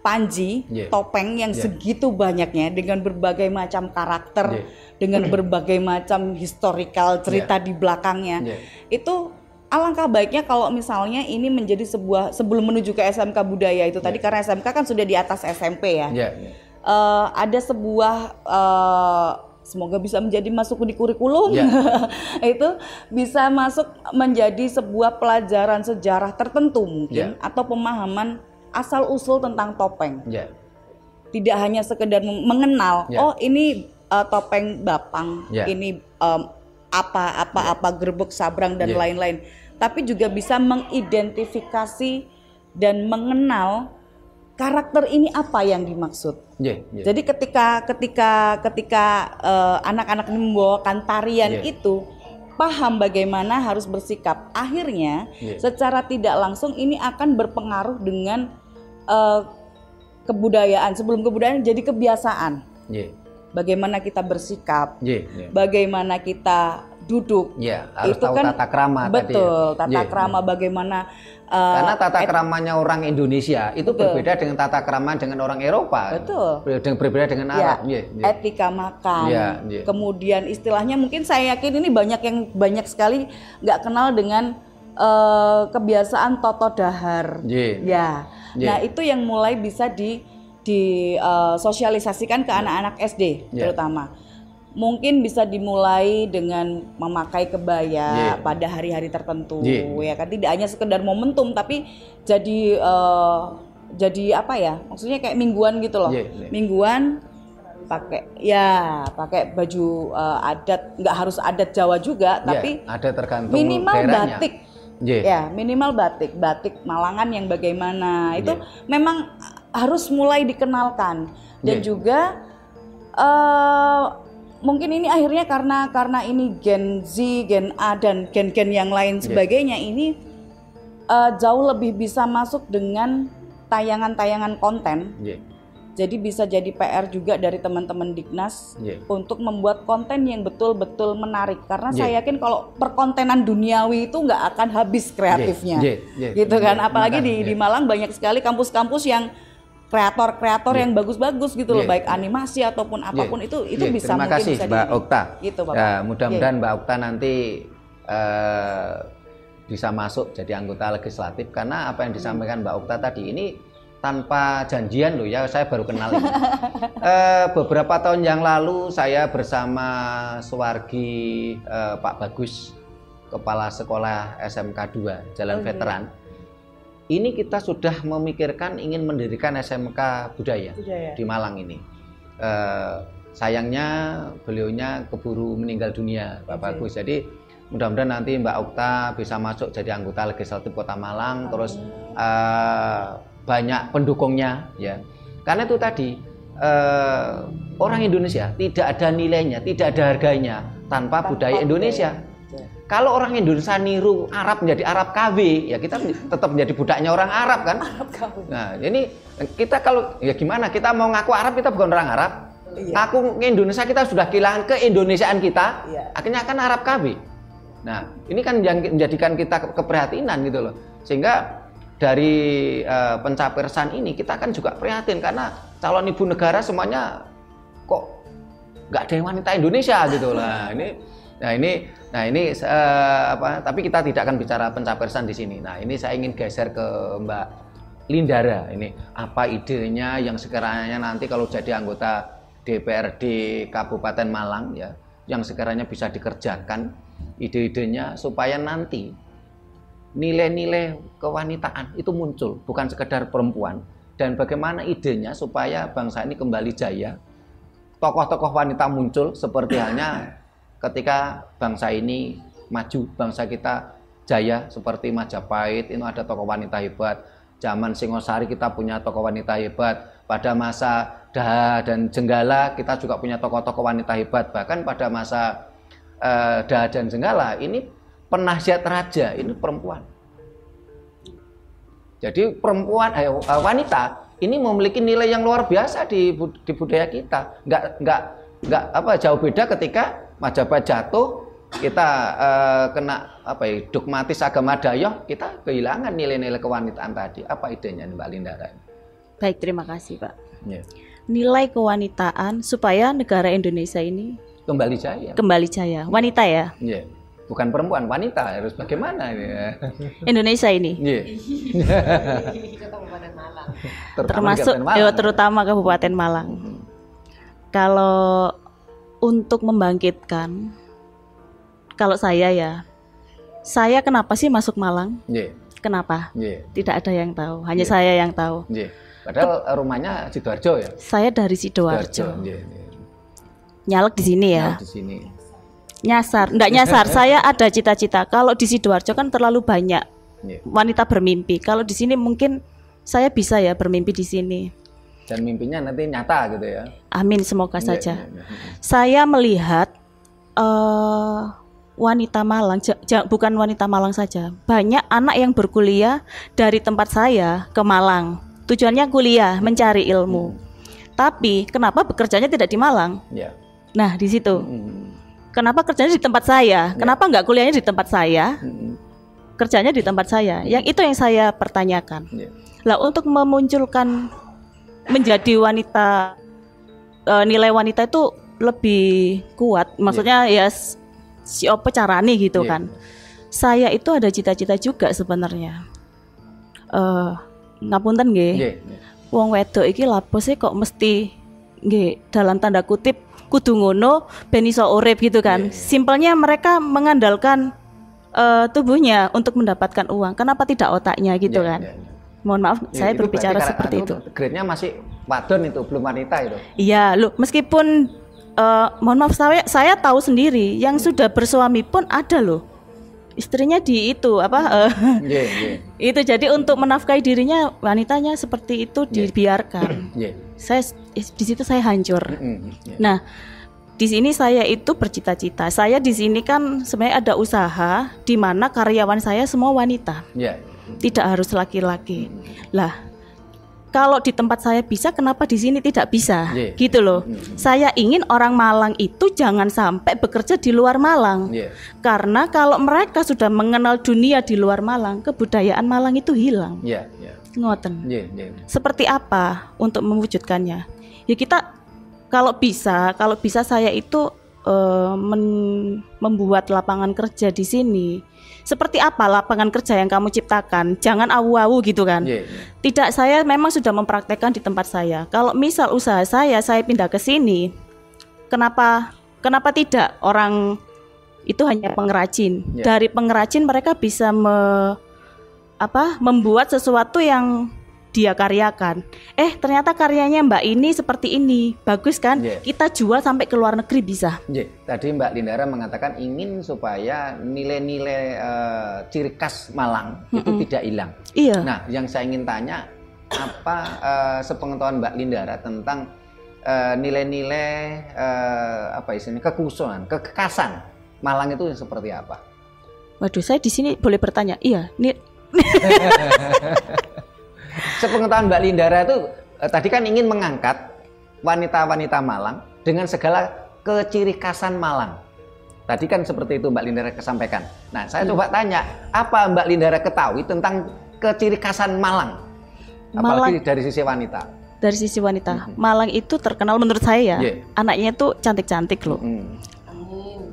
panji, topeng yang segitu banyaknya dengan berbagai macam karakter, dengan berbagai macam historical cerita di belakangnya. Itu alangkah baiknya kalau misalnya ini menjadi sebuah, sebelum menuju ke SMK budaya itu tadi, karena SMK kan sudah di atas SMP ya. Ada sebuah semoga bisa menjadi masuk di kurikulum. Itu bisa masuk menjadi sebuah pelajaran sejarah tertentu mungkin, atau pemahaman asal usul tentang topeng. Tidak hanya sekedar mengenal, oh ini topeng Bapang, ini apa gerbek sabrang dan lain-lain, tapi juga bisa mengidentifikasi dan mengenal karakter ini apa yang dimaksud. Jadi ketika anak-anak ini membawakan tarian itu, paham bagaimana harus bersikap. Akhirnya secara tidak langsung ini akan berpengaruh dengan kebudayaan. Sebelum kebudayaan jadi kebiasaan. Bagaimana kita bersikap, bagaimana kita duduk. Harus itu tahu kan tata krama. Betul, tadi, tata krama bagaimana. Karena tata kramanya orang Indonesia itu berbeda dengan tata krama dengan orang Eropa. Berbeda dengan Arab. Etika makan. Kemudian istilahnya mungkin saya yakin ini banyak sekali nggak kenal dengan kebiasaan toto dahar. Nah itu yang mulai bisa disosialisasikan ke anak-anak SD terutama. Mungkin bisa dimulai dengan memakai kebaya pada hari-hari tertentu, ya kan, tidak hanya sekedar momentum tapi jadi apa ya, maksudnya kayak mingguan gitu loh. Mingguan pakai baju adat, nggak harus adat Jawa juga, tapi ada tergantung minimal daerahnya. batik. Minimal batik Malangan yang bagaimana itu memang harus mulai dikenalkan. Dan juga mungkin ini akhirnya karena ini Gen Z, Gen A dan gen-gen yang lain sebagainya ini jauh lebih bisa masuk dengan tayangan-tayangan konten Jadi bisa jadi PR juga dari teman-teman Dignas untuk membuat konten yang betul-betul menarik. Karena saya yakin kalau perkontenan duniawi itu nggak akan habis kreatifnya, gitu kan. Apalagi di Malang banyak sekali kampus-kampus yang kreator-kreator yang bagus-bagus gitu loh, baik animasi ataupun apapun itu bisa terima mungkin kasih bisa Mbak Okta. Gitu, Bapak. Ya, mudah-mudahan Mbak Okta nanti bisa masuk jadi anggota legislatif, karena apa yang disampaikan Mbak Okta tadi ini tanpa janjian loh ya, saya baru kenal ini. Beberapa tahun yang lalu saya bersama Suwargi Pak Bagus, Kepala Sekolah SMK 2 Jalan Veteran. Ini kita sudah memikirkan ingin mendirikan SMK Budaya di Malang ini. Sayangnya beliaunya keburu meninggal dunia, Pak Bagus. Jadi mudah-mudahan nanti Mbak Okta bisa masuk jadi anggota legislatif Kota Malang, terus banyak pendukungnya ya. Karena itu tadi orang Indonesia tidak ada nilainya, tidak ada harganya tanpa budaya Indonesia. Kalau orang Indonesia niru Arab menjadi Arab KW, ya kita tetap menjadi budaknya orang Arab kan. Nah, ini kita kalau ya gimana, kita mau ngaku Arab, kita bukan orang Arab. Ngaku Indonesia, kita sudah kehilangan keindonesiaan kita. Akhirnya kan Arab KW. Nah, ini kan yang menjadikan kita keprihatinan gitu loh. Sehingga dari pencapresan ini kita kan juga prihatin karena calon ibu negara semuanya kok nggak ada yang wanita Indonesia gitu lah. Tapi kita tidak akan bicara pencapresan di sini. Nah, ini saya ingin geser ke Mbak Lindara. Ini apa idenya yang sekiranya nanti kalau jadi anggota DPRD Kabupaten Malang ya, yang sekiranya bisa dikerjakan ide-idenya supaya nanti nilai-nilai kewanitaan itu muncul, bukan sekedar perempuan. Dan bagaimana idenya supaya bangsa ini kembali jaya, tokoh-tokoh wanita muncul seperti halnya ketika bangsa ini maju, bangsa kita jaya seperti Majapahit, itu ada tokoh wanita hebat. Zaman Singosari kita punya tokoh wanita hebat. Pada masa Daha dan Jenggala kita juga punya tokoh-tokoh wanita hebat. Bahkan pada masa Daha dan Jenggala ini penasihat raja ini perempuan. Jadi perempuan, wanita ini memiliki nilai yang luar biasa di budaya kita. Nggak jauh beda ketika Majapahit jatuh, kita kena dogmatis agama Dayoh, kita kehilangan nilai-nilai kewanitaan tadi. Apa idenya Mbak Lindara? Baik, terima kasih Pak. Nilai kewanitaan supaya negara Indonesia ini kembali jaya. Kembali jaya, wanita ya. Bukan perempuan, wanita harus bagaimana ini? Indonesia ini. Terutama Kabupaten Malang. Kalau untuk membangkitkan, kalau saya kenapa sih masuk Malang? Kenapa? Tidak ada yang tahu, hanya saya yang tahu. Padahal rumahnya Sidoarjo ya? Saya dari Sidoarjo. Nyalek di sini ya? Di sini. Enggak nyasar. Saya ada cita-cita. Kalau di Sidoarjo kan terlalu banyak wanita bermimpi. Kalau di sini mungkin saya bisa ya bermimpi di sini. Dan mimpinya nanti nyata gitu ya. Amin, semoga saja. Saya melihat wanita Malang, bukan wanita Malang saja, banyak anak yang berkuliah dari tempat saya ke Malang. Tujuannya kuliah, mencari ilmu. Tapi kenapa bekerjanya tidak di Malang? Nah, di situ. Kenapa kerjanya di tempat saya? Kenapa nggak kuliahnya di tempat saya? Kerjanya di tempat saya. Yang itu yang saya pertanyakan. Lah, untuk memunculkan menjadi wanita, nilai wanita itu lebih kuat. Maksudnya ya siapa carane gitu kan. Saya itu ada cita-cita juga sebenarnya. Ngapunten nggih. Wong wedok iki lapo sih kok mesti nggih dalam tanda kutip kudu ngono ben iso urip gitu kan. Simpelnya mereka mengandalkan tubuhnya untuk mendapatkan uang. Kenapa tidak otaknya gitu kan? Mohon maaf, saya berbicara seperti itu. Grade-nya masih wadon itu, belum wanita itu. Iya, loh, meskipun mohon maaf, saya tahu sendiri yang sudah bersuami pun ada loh. Istrinya di itu itu, jadi untuk menafkahi dirinya wanitanya seperti itu dibiarkan. Saya di situ saya hancur. Nah, di sini saya itu bercita-cita. Saya di sini kan sebenarnya ada usaha di mana karyawan saya semua wanita. Tidak harus laki-laki. Lah, kalau di tempat saya bisa, kenapa di sini tidak bisa? Gitu loh. Saya ingin orang Malang itu jangan sampai bekerja di luar Malang. Karena kalau mereka sudah mengenal dunia di luar Malang, kebudayaan Malang itu hilang. Ngoten. Seperti apa untuk mewujudkannya? Ya kita kalau bisa saya itu membuat lapangan kerja di sini. Seperti apa lapangan kerja yang kamu ciptakan? Jangan awu-awu gitu kan. Tidak, saya memang sudah mempraktekkan di tempat saya. Kalau misal usaha saya pindah ke sini, kenapa tidak orang itu hanya pengrajin? Dari pengrajin mereka bisa membuat sesuatu yang dia karyakan. Ternyata karyanya Mbak ini seperti ini, bagus kan? Kita jual sampai ke luar negeri bisa. Tadi Mbak Lindara mengatakan ingin supaya nilai-nilai ciri khas Malang itu tidak hilang. Nah, yang saya ingin tanya, apa sepengetahuan Mbak Lindara tentang nilai-nilai kekhususan, kekhasan Malang itu seperti apa? Waduh, saya di sini boleh bertanya. Sepengetahuan Mbak Lindara itu tadi kan ingin mengangkat wanita-wanita Malang dengan segala keciri khasan Malang. Tadi kan seperti itu Mbak Lindara sampaikan. Nah, saya coba tanya, apa Mbak Lindara ketahui tentang keciri khasan Malang? Apalagi dari sisi wanita. Dari sisi wanita, Malang itu terkenal menurut saya anaknya tuh cantik-cantik loh.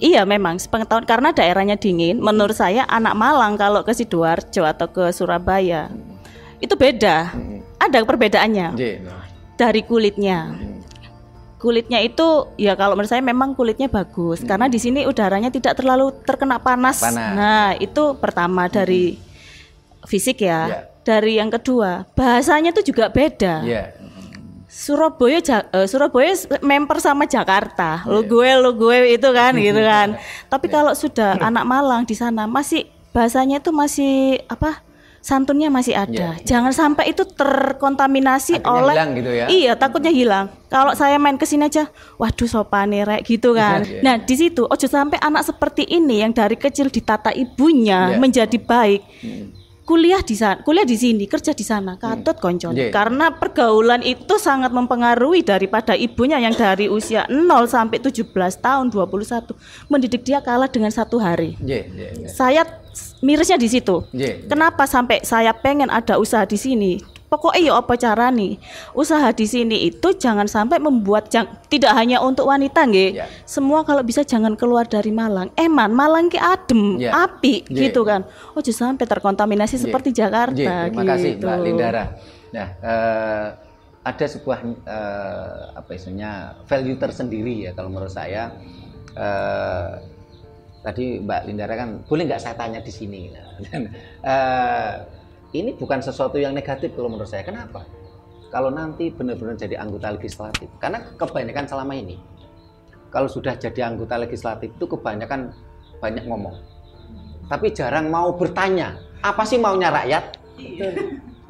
Iya memang sepengetahuan, karena daerahnya dingin. Menurut saya anak Malang kalau ke Sidoarjo atau ke Surabaya itu beda, ada perbedaannya. Dari kulitnya. Kulitnya itu ya kalau menurut saya memang kulitnya bagus karena di sini udaranya tidak terlalu terkena panas. Nah, itu pertama dari fisik ya. Dari yang kedua, bahasanya itu juga beda. Surabaya memper sama Jakarta. Lo gue itu kan gitu kan. Tapi kalau sudah anak Malang di sana masih bahasanya itu masih santunnya masih ada. Jangan sampai itu terkontaminasi oleh hilang gitu ya. Iya, takutnya hilang. Kalau saya main ke sini aja, waduh sopane rek gitu kan. Nah, di situ ojo sampai anak seperti ini yang dari kecil ditata ibunya menjadi baik. Kuliah di sini, kerja di sana, katut koncon. Karena pergaulan itu sangat mempengaruhi daripada ibunya yang dari usia 0 sampai 17 tahun, 21 mendidik dia kalah dengan 1 hari. Saya mirisnya di situ. Kenapa sampai saya pengen ada usaha di sini? Pokoknya ya apa cara nih usaha di sini itu jangan sampai membuat tidak hanya untuk wanita nggih. Semua kalau bisa jangan keluar dari Malang. Malang ki adem, api gitu kan. Jangan sampai terkontaminasi seperti Jakarta. Terima kasih Mbak Lindara. Nah, ada sebuah value tersendiri ya kalau menurut saya. Tadi Mbak Lindara kan boleh nggak saya tanya di sini? Ini bukan sesuatu yang negatif kalau menurut saya. Kenapa? Kalau nanti benar-benar jadi anggota legislatif, karena kebanyakan selama ini kalau sudah jadi anggota legislatif itu kebanyakan banyak ngomong, tapi jarang mau bertanya apa sih maunya rakyat.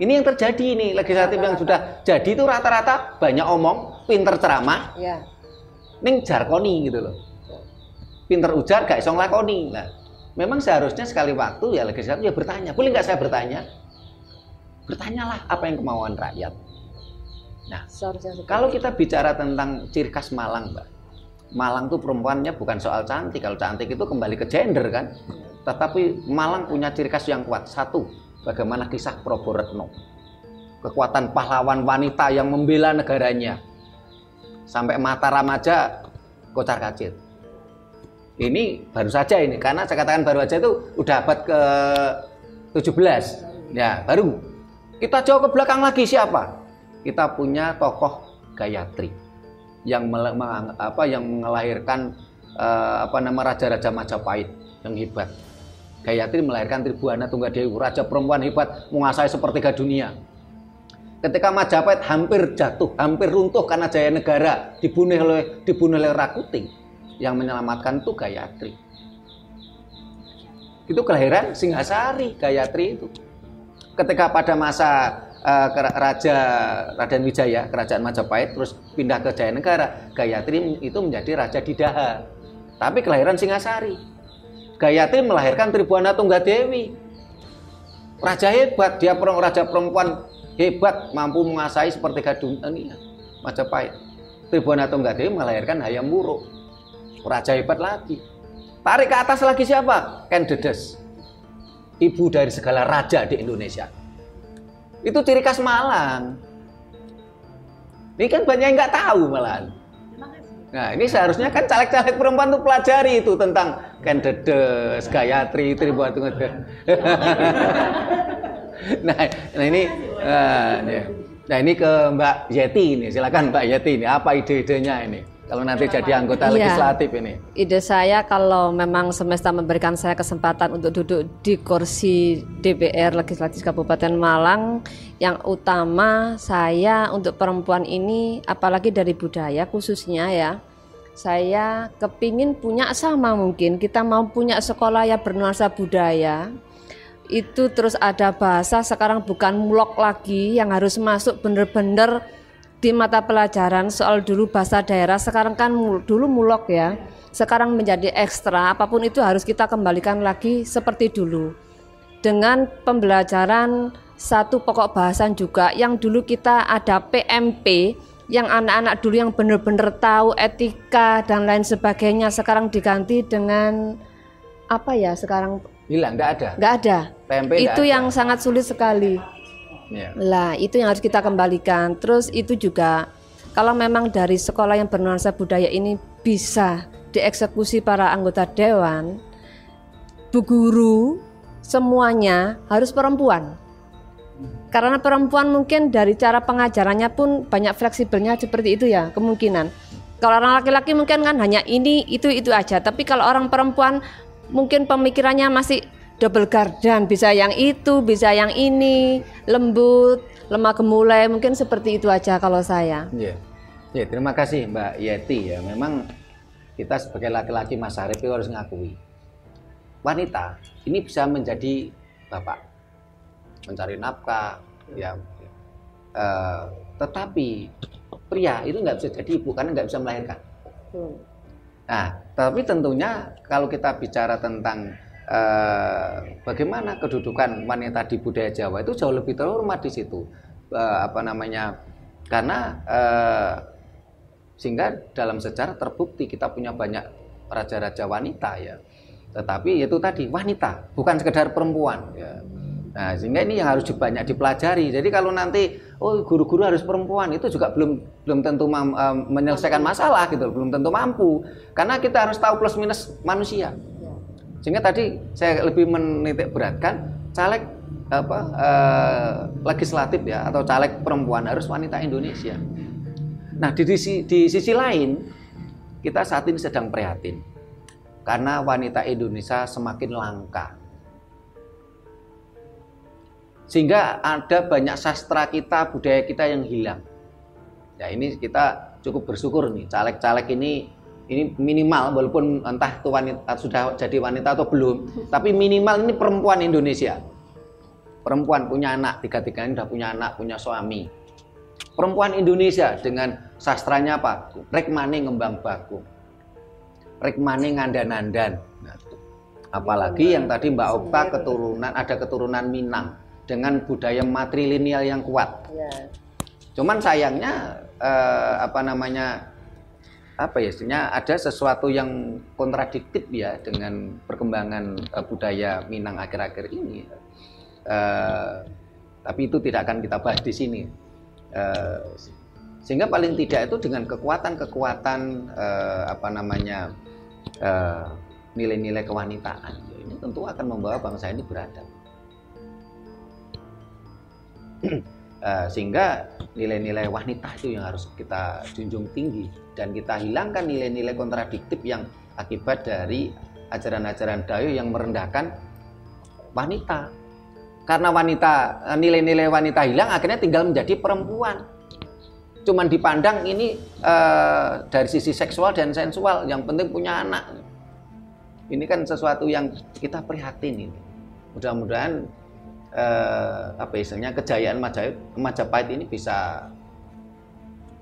Ini yang terjadi ini legislatif yang sudah jadi itu rata-rata banyak omong, pinter ceramah, ning jarkoni gitu loh. Pinter ujar gak iso nglakoni. Nah, memang seharusnya sekali waktu ya legislatif ya bertanya. Boleh nggak saya bertanya? Bertanyalah apa yang kemauan rakyat. Nah, kalau kita bicara tentang ciri khas Malang, Mbak. Malang tuh perempuannya bukan soal cantik. Kalau cantik itu kembali ke gender kan. Tetapi Malang punya ciri khas yang kuat. Satu, bagaimana kisah Prabu Retno. Kekuatan pahlawan wanita yang membela negaranya. Sampai Mataram aja kocar-kacir. Ini baru saja ini, karena saya katakan baru saja itu udah abad ke-17. Ya, baru. Kita jauh ke belakang lagi siapa? Kita punya tokoh Gayatri yang melahirkan raja-raja Majapahit yang hebat. Gayatri melahirkan Tribhuwana Tunggadewi, raja perempuan hebat, menguasai sepertiga dunia. Ketika Majapahit hampir jatuh, hampir runtuh karena Jaya Negara dibunuh oleh Rakuti, yang menyelamatkan itu Gayatri. Itu kelahiran Singhasari, Gayatri itu. Ketika pada masa Raden Wijaya, kerajaan Majapahit, terus pindah ke Jaya Negara, Gayatri itu menjadi raja di Daha. Tapi kelahiran Singhasari. Gayatri melahirkan Tribhuwana Tunggadewi. Raja hebat, dia raja perempuan hebat, mampu menguasai sepertiga dunia Majapahit. Tribunatunggal melahirkan Hayam Wuruk, raja hebat lagi. Tarik ke atas lagi siapa? Ken Dedes, ibu dari segala raja di Indonesia. Itu ciri khas Malang. Ini kan banyak yang nggak tahu malahan. Nah ini seharusnya kan caleg-caleg perempuan tuh pelajari itu tentang Ken Dedes, Gayatri, Tribunatunggal. Nah ini ke Mbak Yeti ini, silakan Mbak Yeti ini, apa ide-idenya ini? Kalau nanti jadi anggota legislatif ini. Ide saya kalau memang semesta memberikan saya kesempatan untuk duduk di kursi DPR Legislatif Kabupaten Malang, yang utama saya untuk perempuan ini, apalagi dari budaya khususnya ya, saya kepingin punya sama mungkin, kita mau punya sekolah yang bernuansa budaya, itu terus ada bahasa, sekarang bukan mulok lagi yang harus masuk bener-bener di mata pelajaran. Soal dulu bahasa daerah, sekarang kan dulu mulok ya, sekarang menjadi ekstra. Apapun itu harus kita kembalikan lagi seperti dulu, dengan pembelajaran satu pokok bahasan juga. Yang dulu kita ada PMP, yang anak-anak dulu yang benar-benar tahu etika dan lain sebagainya, sekarang diganti dengan apa ya, sekarang hilang, nggak ada. PMP itu yang sangat sulit sekali. Lah itu yang harus kita kembalikan. Terus itu juga kalau memang dari sekolah yang bernuansa budaya ini bisa dieksekusi para anggota dewan, bu guru semuanya harus perempuan. Karena perempuan mungkin dari cara pengajarannya pun banyak fleksibelnya seperti itu ya, kemungkinan. Kalau orang laki-laki mungkin kan hanya ini itu aja, tapi kalau orang perempuan mungkin pemikirannya masih double gardan, bisa yang itu, bisa yang ini, lembut, lemah gemulai, mungkin seperti itu aja kalau saya. Ya, terima kasih Mbak Yeti ya. Memang kita sebagai laki-laki Mas Arif harus ngakui, wanita ini bisa menjadi bapak, mencari nafkah, ya. Tetapi pria itu nggak bisa jadi ibu karena nggak bisa melahirkan. Nah, tapi tentunya kalau kita bicara tentang bagaimana kedudukan wanita di budaya Jawa, itu jauh lebih terhormat di situ, karena sehingga dalam sejarah terbukti kita punya banyak raja-raja wanita ya, tetapi itu tadi wanita, bukan sekedar perempuan ya. Nah sehingga ini yang harus banyak dipelajari. Jadi kalau nanti guru-guru harus perempuan, itu juga belum tentu menyelesaikan masalah gitu, belum tentu mampu, karena kita harus tahu plus minus manusia. Sehingga tadi saya lebih menitik beratkan caleg legislatif ya, atau caleg perempuan harus wanita Indonesia. Nah di sisi lain kita saat ini sedang prihatin karena wanita Indonesia semakin langka, sehingga ada banyak sastra kita, budaya kita yang hilang. Ya ini kita cukup bersyukur nih, caleg-caleg ini minimal, walaupun entah itu wanita sudah jadi wanita atau belum, tapi minimal ini perempuan Indonesia. Perempuan punya anak, tiga-tiganya sudah punya anak, punya suami. Perempuan Indonesia dengan sastranya apa? Rek mane ngembang bakung, rek mane ngandan-andan. Nah, apalagi yang tadi Mbak Okta ada keturunan Minang dengan budaya matrilineal yang kuat. Cuman sayangnya ada sesuatu yang kontradiktif ya dengan perkembangan budaya Minang akhir-akhir ini. Tapi itu tidak akan kita bahas di sini. Sehingga paling tidak itu dengan kekuatan-kekuatan nilai-nilai kewanitaan, ini tentu akan membawa bangsa ini beradab. Sehingga nilai-nilai wanita itu yang harus kita junjung tinggi, dan kita hilangkan nilai-nilai kontradiktif yang akibat dari ajaran-ajaran Dayo yang merendahkan wanita. Karena nilai-nilai wanita hilang, akhirnya tinggal menjadi perempuan. Cuman dipandang ini dari sisi seksual dan sensual, yang penting punya anak. Ini kan sesuatu yang kita prihatin ini. Mudah-mudahan kejayaan Majapahit ini bisa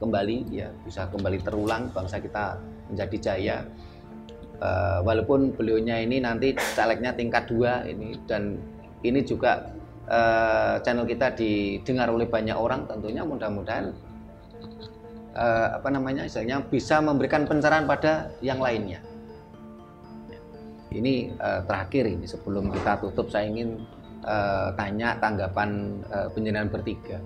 kembali ya, bisa kembali terulang, bangsa kita menjadi jaya. Walaupun beliaunya ini nanti calegnya tingkat 2 ini, dan ini juga channel kita didengar oleh banyak orang, tentunya mudah-mudahan istilahnya bisa memberikan pencerahan pada yang lainnya. Ini terakhir ini sebelum kita tutup, saya ingin tanya tanggapan penjenengan bertiga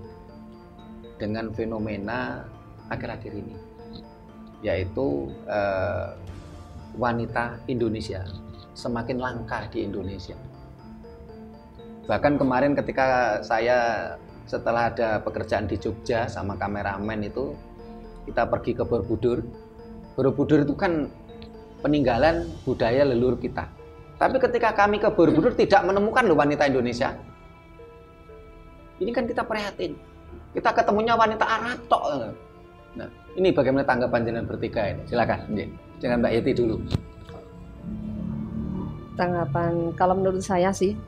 dengan fenomena akhir-akhir ini, yaitu wanita Indonesia semakin langka di Indonesia. Bahkan kemarin ketika saya setelah ada pekerjaan di Jogja sama kameramen itu, kita pergi ke Borobudur. Borobudur itu kan peninggalan budaya leluhur kita. Tapi ketika kami ke Borobudur tidak menemukan loh wanita Indonesia. Ini kan kita prihatin. Kita ketemunya wanita Arab tok. Nah, ini bagaimana tanggapan jenengan bertiga ini? Silakan, dengan Mbak Yeti dulu. Tanggapan kalau menurut saya sih,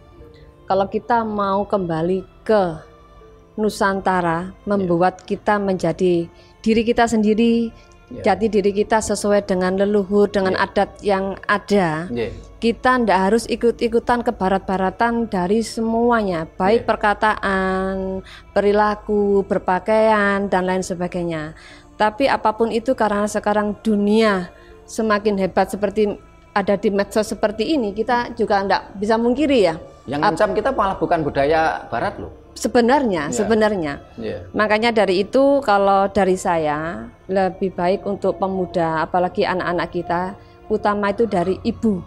kalau kita mau kembali ke Nusantara, membuat kita menjadi diri kita sendiri, jati diri kita sesuai dengan leluhur, dengan adat yang ada. Kita tidak harus ikut-ikutan ke barat-baratan dari semuanya, baik perkataan, perilaku, berpakaian, dan lain sebagainya. Tapi apapun itu, karena sekarang dunia semakin hebat seperti ada di medsos seperti ini, kita juga tidak bisa mungkiri ya. Yang ngancam kita malah bukan budaya barat loh. Sebenarnya. Makanya dari itu, kalau dari saya lebih baik untuk pemuda, apalagi anak-anak kita, utama itu dari ibu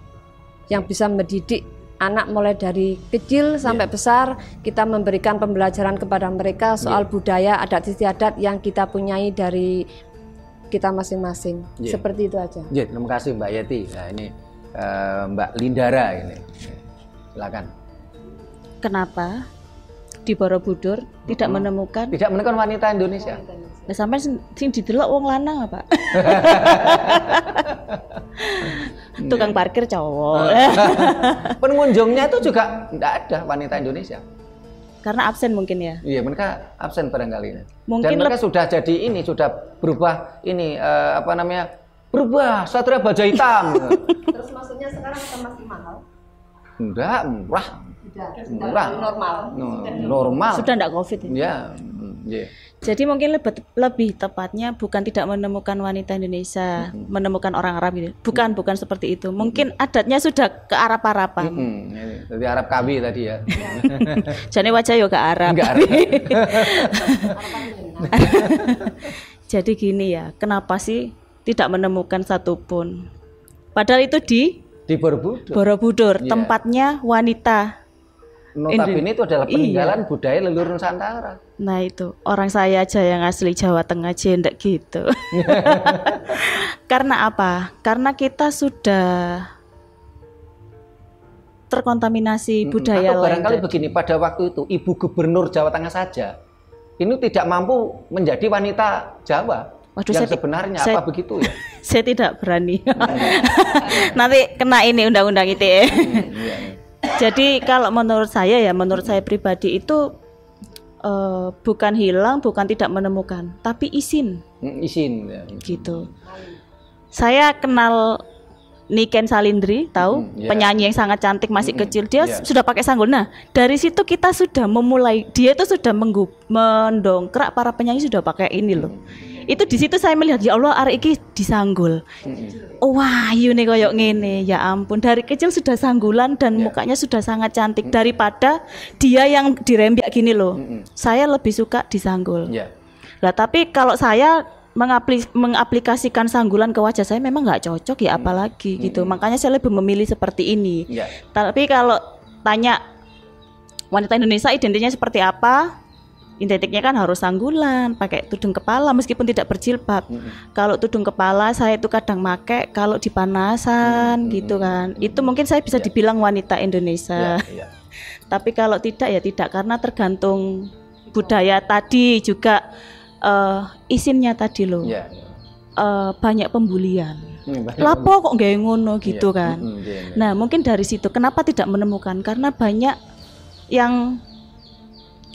yang bisa mendidik anak mulai dari kecil sampai besar. Kita memberikan pembelajaran kepada mereka soal budaya, adat istiadat yang kita punyai dari kita masing-masing. Seperti itu aja. Terima kasih Mbak Yeti. Nah, ini Mbak Lindara ini. Silakan. Kenapa di Borobudur tidak menemukan wanita Indonesia? Nah, sampai sing didelok wong lanang apa? Tukang parkir cowok. Pengunjungnya itu juga tidak ada wanita Indonesia. Karena absen mungkin ya. Iya, mereka absen barangkali. Mungkin dan mereka sudah jadi ini, sudah berubah ini berubah satria baja hitam. Terus maksudnya sekarang kita masih mahal? Enggak, murah. Murah. Normal. Sudah enggak Covid ini. Ya. Jadi mungkin lebih tepatnya bukan tidak menemukan wanita Indonesia, menemukan orang Arab gitu. Bukan seperti itu. Mungkin adatnya sudah ke Arab-Araban. Jadi Arab Kabi tadi ya. Jadi wajah yo ke Arab. Jadi gini ya, kenapa sih tidak menemukan satupun? Padahal itu di Borobudur, tempatnya wanita. Notabene itu adalah peninggalan budaya leluhur Nusantara. Nah itu, orang saya aja yang asli Jawa Tengah jendek gitu. Karena apa? Karena kita sudah terkontaminasi budaya atau barangkali lain. Begini, pada waktu itu Ibu Gubernur Jawa Tengah saja ini tidak mampu menjadi wanita Jawa. Waduh, yang sebenarnya apa begitu ya? Saya tidak berani. Nanti kena ini undang-undang ITE. Jadi kalau menurut saya pribadi itu bukan hilang, bukan tidak menemukan, tapi izin. Ya. Gitu. Saya kenal Niken Salindri, tahu? Penyanyi yang sangat cantik, masih kecil, dia sudah pakai sanggul. Nah, dari situ kita sudah memulai, dia itu sudah mendongkrak para penyanyi sudah pakai ini loh. Itu di situ saya melihat, ya Allah, arek iki disanggul. Wah, yune koyok ngene, ya ampun. Dari kecil sudah sanggulan dan mukanya sudah sangat cantik daripada dia yang dirembyak gini loh. Saya lebih suka disanggul. Lah tapi kalau saya mengaplikasikan sanggulan ke wajah saya memang nggak cocok ya, apalagi gitu. Makanya saya lebih memilih seperti ini. Tapi kalau tanya wanita Indonesia identiknya seperti apa? Identiknya kan harus sanggulan, pakai tudung kepala meskipun tidak berjilbab. Kalau tudung kepala saya itu kadang pakai kalau di panasan gitu kan. Itu mungkin saya bisa dibilang wanita Indonesia. Tapi kalau tidak ya tidak, karena tergantung budaya tadi juga izinnya tadi loh. Banyak pembulian. Lapo kok nggak ngono gitu kan. Nah, mungkin dari situ kenapa tidak menemukan, karena banyak yang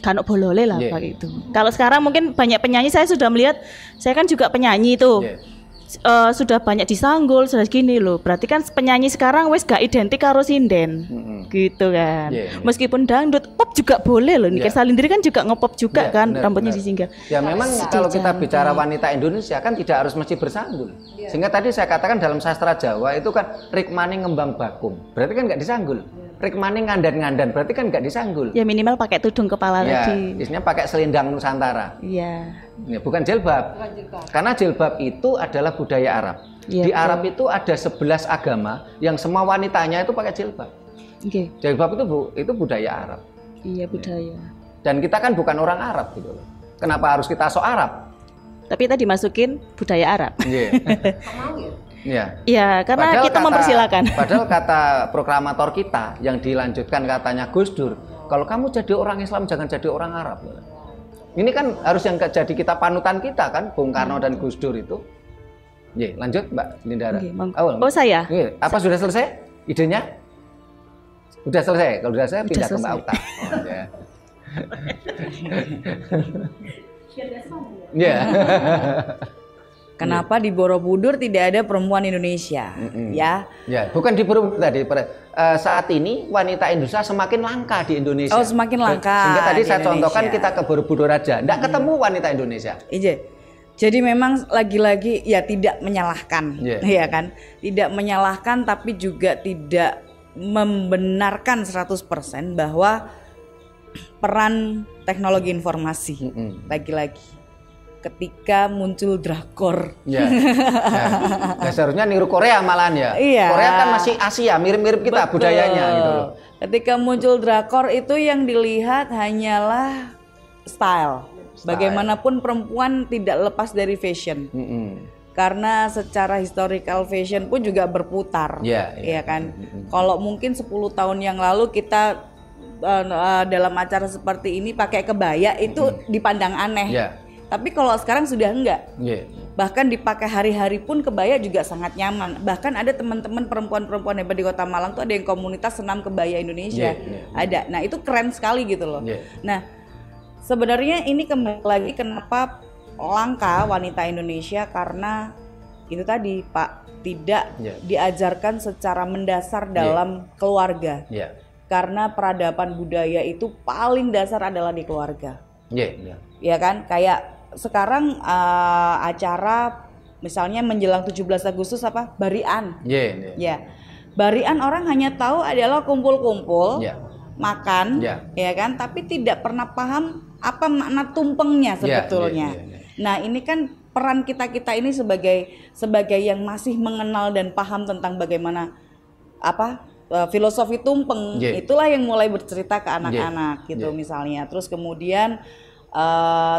kanok bolole lah Pak itu. Kalau sekarang mungkin banyak penyanyi, saya sudah melihat, saya kan juga penyanyi itu. Sudah banyak disanggul, sudah gini loh. Berarti kan penyanyi sekarang wes gak identik karo sinden. gitu kan. Meskipun dangdut, pop juga boleh loh. Niki Salindri kan juga ngepop juga kan, rambutnya disinggah. Ya memang kalau kita bicara wanita Indonesia kan tidak harus mesti bersanggul. Sehingga tadi saya katakan dalam sastra Jawa itu kan rikmani ngembang bakum, berarti kan nggak disanggul. Rikmani ngandan-ngandan, berarti kan nggak disanggul. Ya minimal pakai tudung kepala tadi. Isinya pakai selendang Nusantara. Iya. Ya, bukan jilbab. Karena jilbab itu adalah budaya Arab. Di Arab itu ada 11 agama yang semua wanitanya itu pakai jilbab. Jilbab itu budaya Arab. Iya, budaya. Dan kita kan bukan orang Arab gitu loh. Kenapa harus kita sok Arab? Tapi tadi masukin budaya Arab. Iya. Ya, karena padahal kita mempersilakan. Padahal kata proklamator kita yang dilanjutkan katanya Gus Dur, kalau kamu jadi orang Islam jangan jadi orang Arab. Ini kan harus yang jadi kita panutan kita kan, Bung Karno dan Gus Dur itu. Lanjut Mbak Lindara. Saya. Apa sudah selesai idenya? Sudah selesai. Kalau sudah selesai pindah ke Mbak Okta. Kenapa di Borobudur tidak ada perempuan Indonesia? Ya, bukan di Borobudur tadi. Saat ini wanita Indonesia semakin langka di Indonesia. Oh, semakin langka. Sehingga tadi saya contohkan kita ke Borobudur aja, tidak ketemu wanita Indonesia. Iya. Jadi memang lagi-lagi ya tidak menyalahkan, ya kan? Tidak menyalahkan, tapi juga tidak membenarkan 100% bahwa peran teknologi informasi lagi-lagi. Ketika muncul drakor, seharusnya niru Korea malahan ya. Korea kan masih Asia, mirip-mirip kita budayanya gitu loh. Ketika muncul drakor itu yang dilihat hanyalah style. Bagaimanapun perempuan tidak lepas dari fashion. Karena secara historical fashion pun juga berputar, ya kan. Kalau mungkin 10 tahun yang lalu kita dalam acara seperti ini pakai kebaya itu dipandang aneh. Tapi kalau sekarang sudah enggak. Bahkan dipakai hari-hari pun kebaya juga sangat nyaman. Bahkan ada teman-teman perempuan-perempuan hebat di Kota Malang tuh ada yang komunitas senam kebaya Indonesia. Ada. Nah, itu keren sekali gitu loh. Nah, sebenarnya ini kembali lagi kenapa langka wanita Indonesia, karena itu tadi Pak, tidak diajarkan secara mendasar dalam keluarga. Karena peradaban budaya itu paling dasar adalah di keluarga. Ya kan, kayak sekarang acara misalnya menjelang 17 Agustus apa? Barian. Barian orang hanya tahu adalah kumpul-kumpul, makan, ya kan, tapi tidak pernah paham apa makna tumpengnya sebetulnya. Nah, ini kan peran kita ini sebagai yang masih mengenal dan paham tentang bagaimana filosofi tumpeng. Itulah yang mulai bercerita ke anak-anak gitu misalnya. Terus kemudian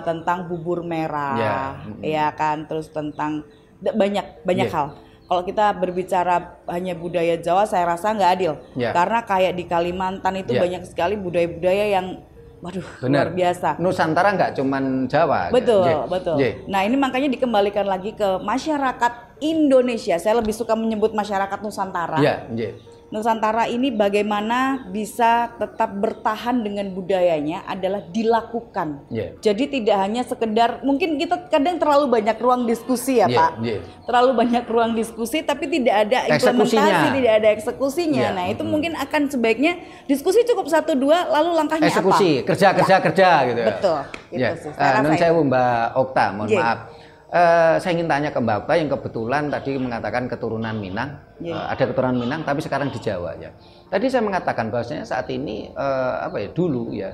tentang bubur merah, ya kan, terus tentang banyak hal. Kalau kita berbicara hanya budaya Jawa, saya rasa nggak adil, karena kayak di Kalimantan itu banyak sekali budaya-budaya yang, luar biasa. Nusantara nggak cuman Jawa. Betul. Nah, ini makanya dikembalikan lagi ke masyarakat Indonesia. Saya lebih suka menyebut masyarakat Nusantara. Nusantara ini bagaimana bisa tetap bertahan dengan budayanya adalah dilakukan. Jadi tidak hanya sekedar, mungkin kita kadang terlalu banyak ruang diskusi ya Pak. Terlalu banyak ruang diskusi tapi tidak ada implementasi, tidak ada eksekusinya. Nah, itu mungkin akan sebaiknya diskusi cukup 1-2 lalu langkahnya eksekusi, apa? kerja gitu. Betul. Gitu sih. Nun sewu Mbak Okta, mohon maaf. Saya ingin tanya ke Mbak Okta yang kebetulan tadi mengatakan keturunan Minang, ada keturunan Minang tapi sekarang di Jawa ya. Tadi saya mengatakan bahwasanya saat ini dulu ya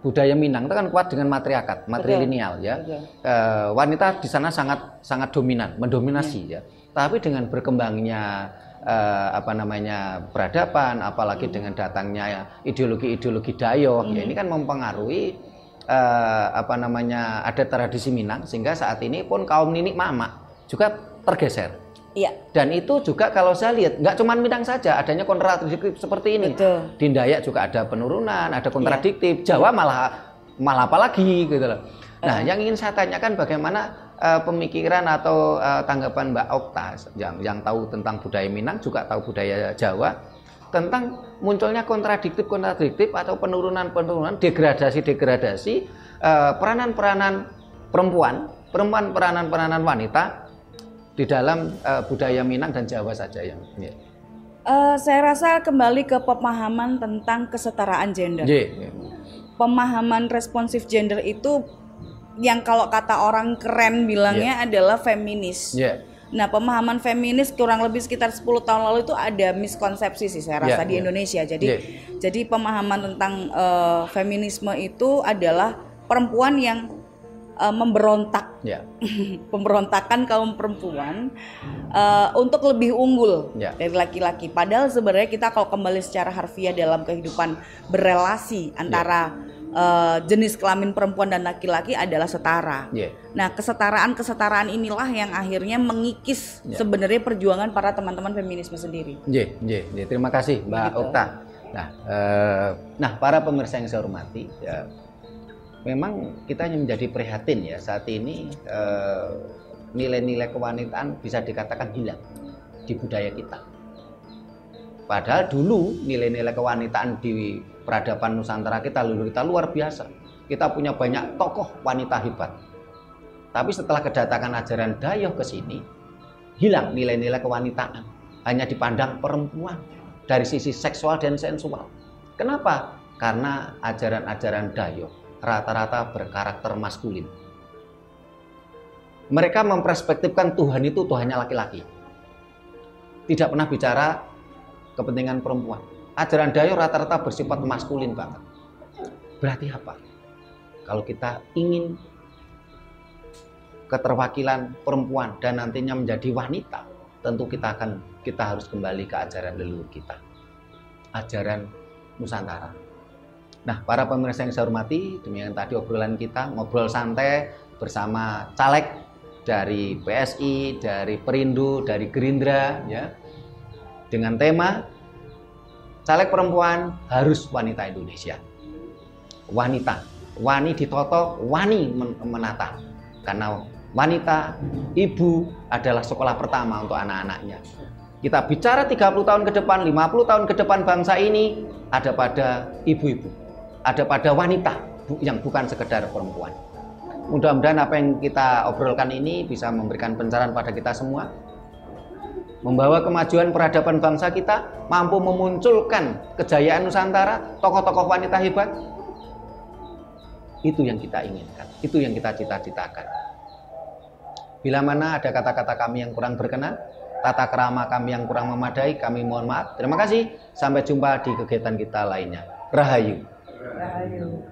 budaya Minang itu kan kuat dengan matriarkat, matrilineal ya. Wanita di sana sangat dominan, mendominasi ya. Tapi dengan berkembangnya peradaban, apalagi dengan datangnya ideologi-ideologi Dayoh, ya ini kan mempengaruhi ada tradisi Minang, sehingga saat ini pun kaum ninik mama juga tergeser. Dan itu juga kalau saya lihat nggak cuma Minang saja adanya kontradiktif seperti ini. Di Dayak juga ada penurunan, ada kontradiktif. Jawa malah apalagi gitu loh. Nah, yang ingin saya tanyakan bagaimana pemikiran atau tanggapan Mbak Okta yang tahu tentang budaya Minang juga tahu budaya Jawa tentang munculnya kontradiktif atau penurunan, degradasi, peranan perempuan, peranan wanita di dalam budaya Minang dan Jawa saja yang. Saya rasa kembali ke pemahaman tentang kesetaraan gender. Pemahaman responsif gender itu yang kalau kata orang keren bilangnya adalah feminis. Nah, pemahaman feminis kurang lebih sekitar 10 tahun lalu itu ada miskonsepsi sih saya rasa di Indonesia. Jadi pemahaman tentang feminisme itu adalah perempuan yang memberontak, pemberontakan kaum perempuan untuk lebih unggul dari laki-laki. Padahal sebenarnya kita kalau kembali secara harfiah dalam kehidupan berrelasi antara jenis kelamin perempuan dan laki-laki adalah setara. Nah, kesetaraan inilah yang akhirnya mengikis sebenarnya perjuangan para teman-teman feminisme sendiri. Terima kasih Mbak Okta. Nah, para pemirsa yang saya hormati, memang kita menjadi prihatin ya saat ini nilai-nilai kewanitaan bisa dikatakan hilang di budaya kita. Padahal dulu nilai-nilai kewanitaan di peradaban Nusantara kita luar biasa. Kita punya banyak tokoh wanita hebat. Tapi setelah kedatangan ajaran Dayoh ke sini, hilang nilai-nilai kewanitaan. Hanya dipandang perempuan dari sisi seksual dan sensual. Kenapa? Karena ajaran-ajaran Dayoh rata-rata berkarakter maskulin. Mereka memperspektifkan Tuhan itu Tuhannya laki-laki. Tidak pernah bicara kepentingan perempuan. Ajaran Dayoh rata-rata bersifat maskulin banget. Berarti apa? Kalau kita ingin keterwakilan perempuan dan nantinya menjadi wanita, tentu kita harus kembali ke ajaran leluhur kita, ajaran Nusantara. Nah, para pemirsa yang saya hormati, demikian tadi obrolan kita, ngobrol santai bersama caleg dari PSI, dari Perindo, dari Gerindra, ya, dengan tema caleg perempuan harus wanita Indonesia. Wanita, wani ditoto, wani menata. Karena wanita, ibu adalah sekolah pertama untuk anak-anaknya. Kita bicara 30 tahun ke depan, 50 tahun ke depan bangsa ini ada pada ibu-ibu, ada pada wanita yang bukan sekedar perempuan. Mudah-mudahan apa yang kita obrolkan ini bisa memberikan pencerahan pada kita semua, membawa kemajuan peradaban bangsa kita, mampu memunculkan kejayaan Nusantara, tokoh-tokoh wanita hebat. Itu yang kita inginkan, itu yang kita cita-citakan. Bila mana ada kata-kata kami yang kurang berkenan, tata krama kami yang kurang memadai, kami mohon maaf. Terima kasih, sampai jumpa di kegiatan kita lainnya. Rahayu. Rahayu.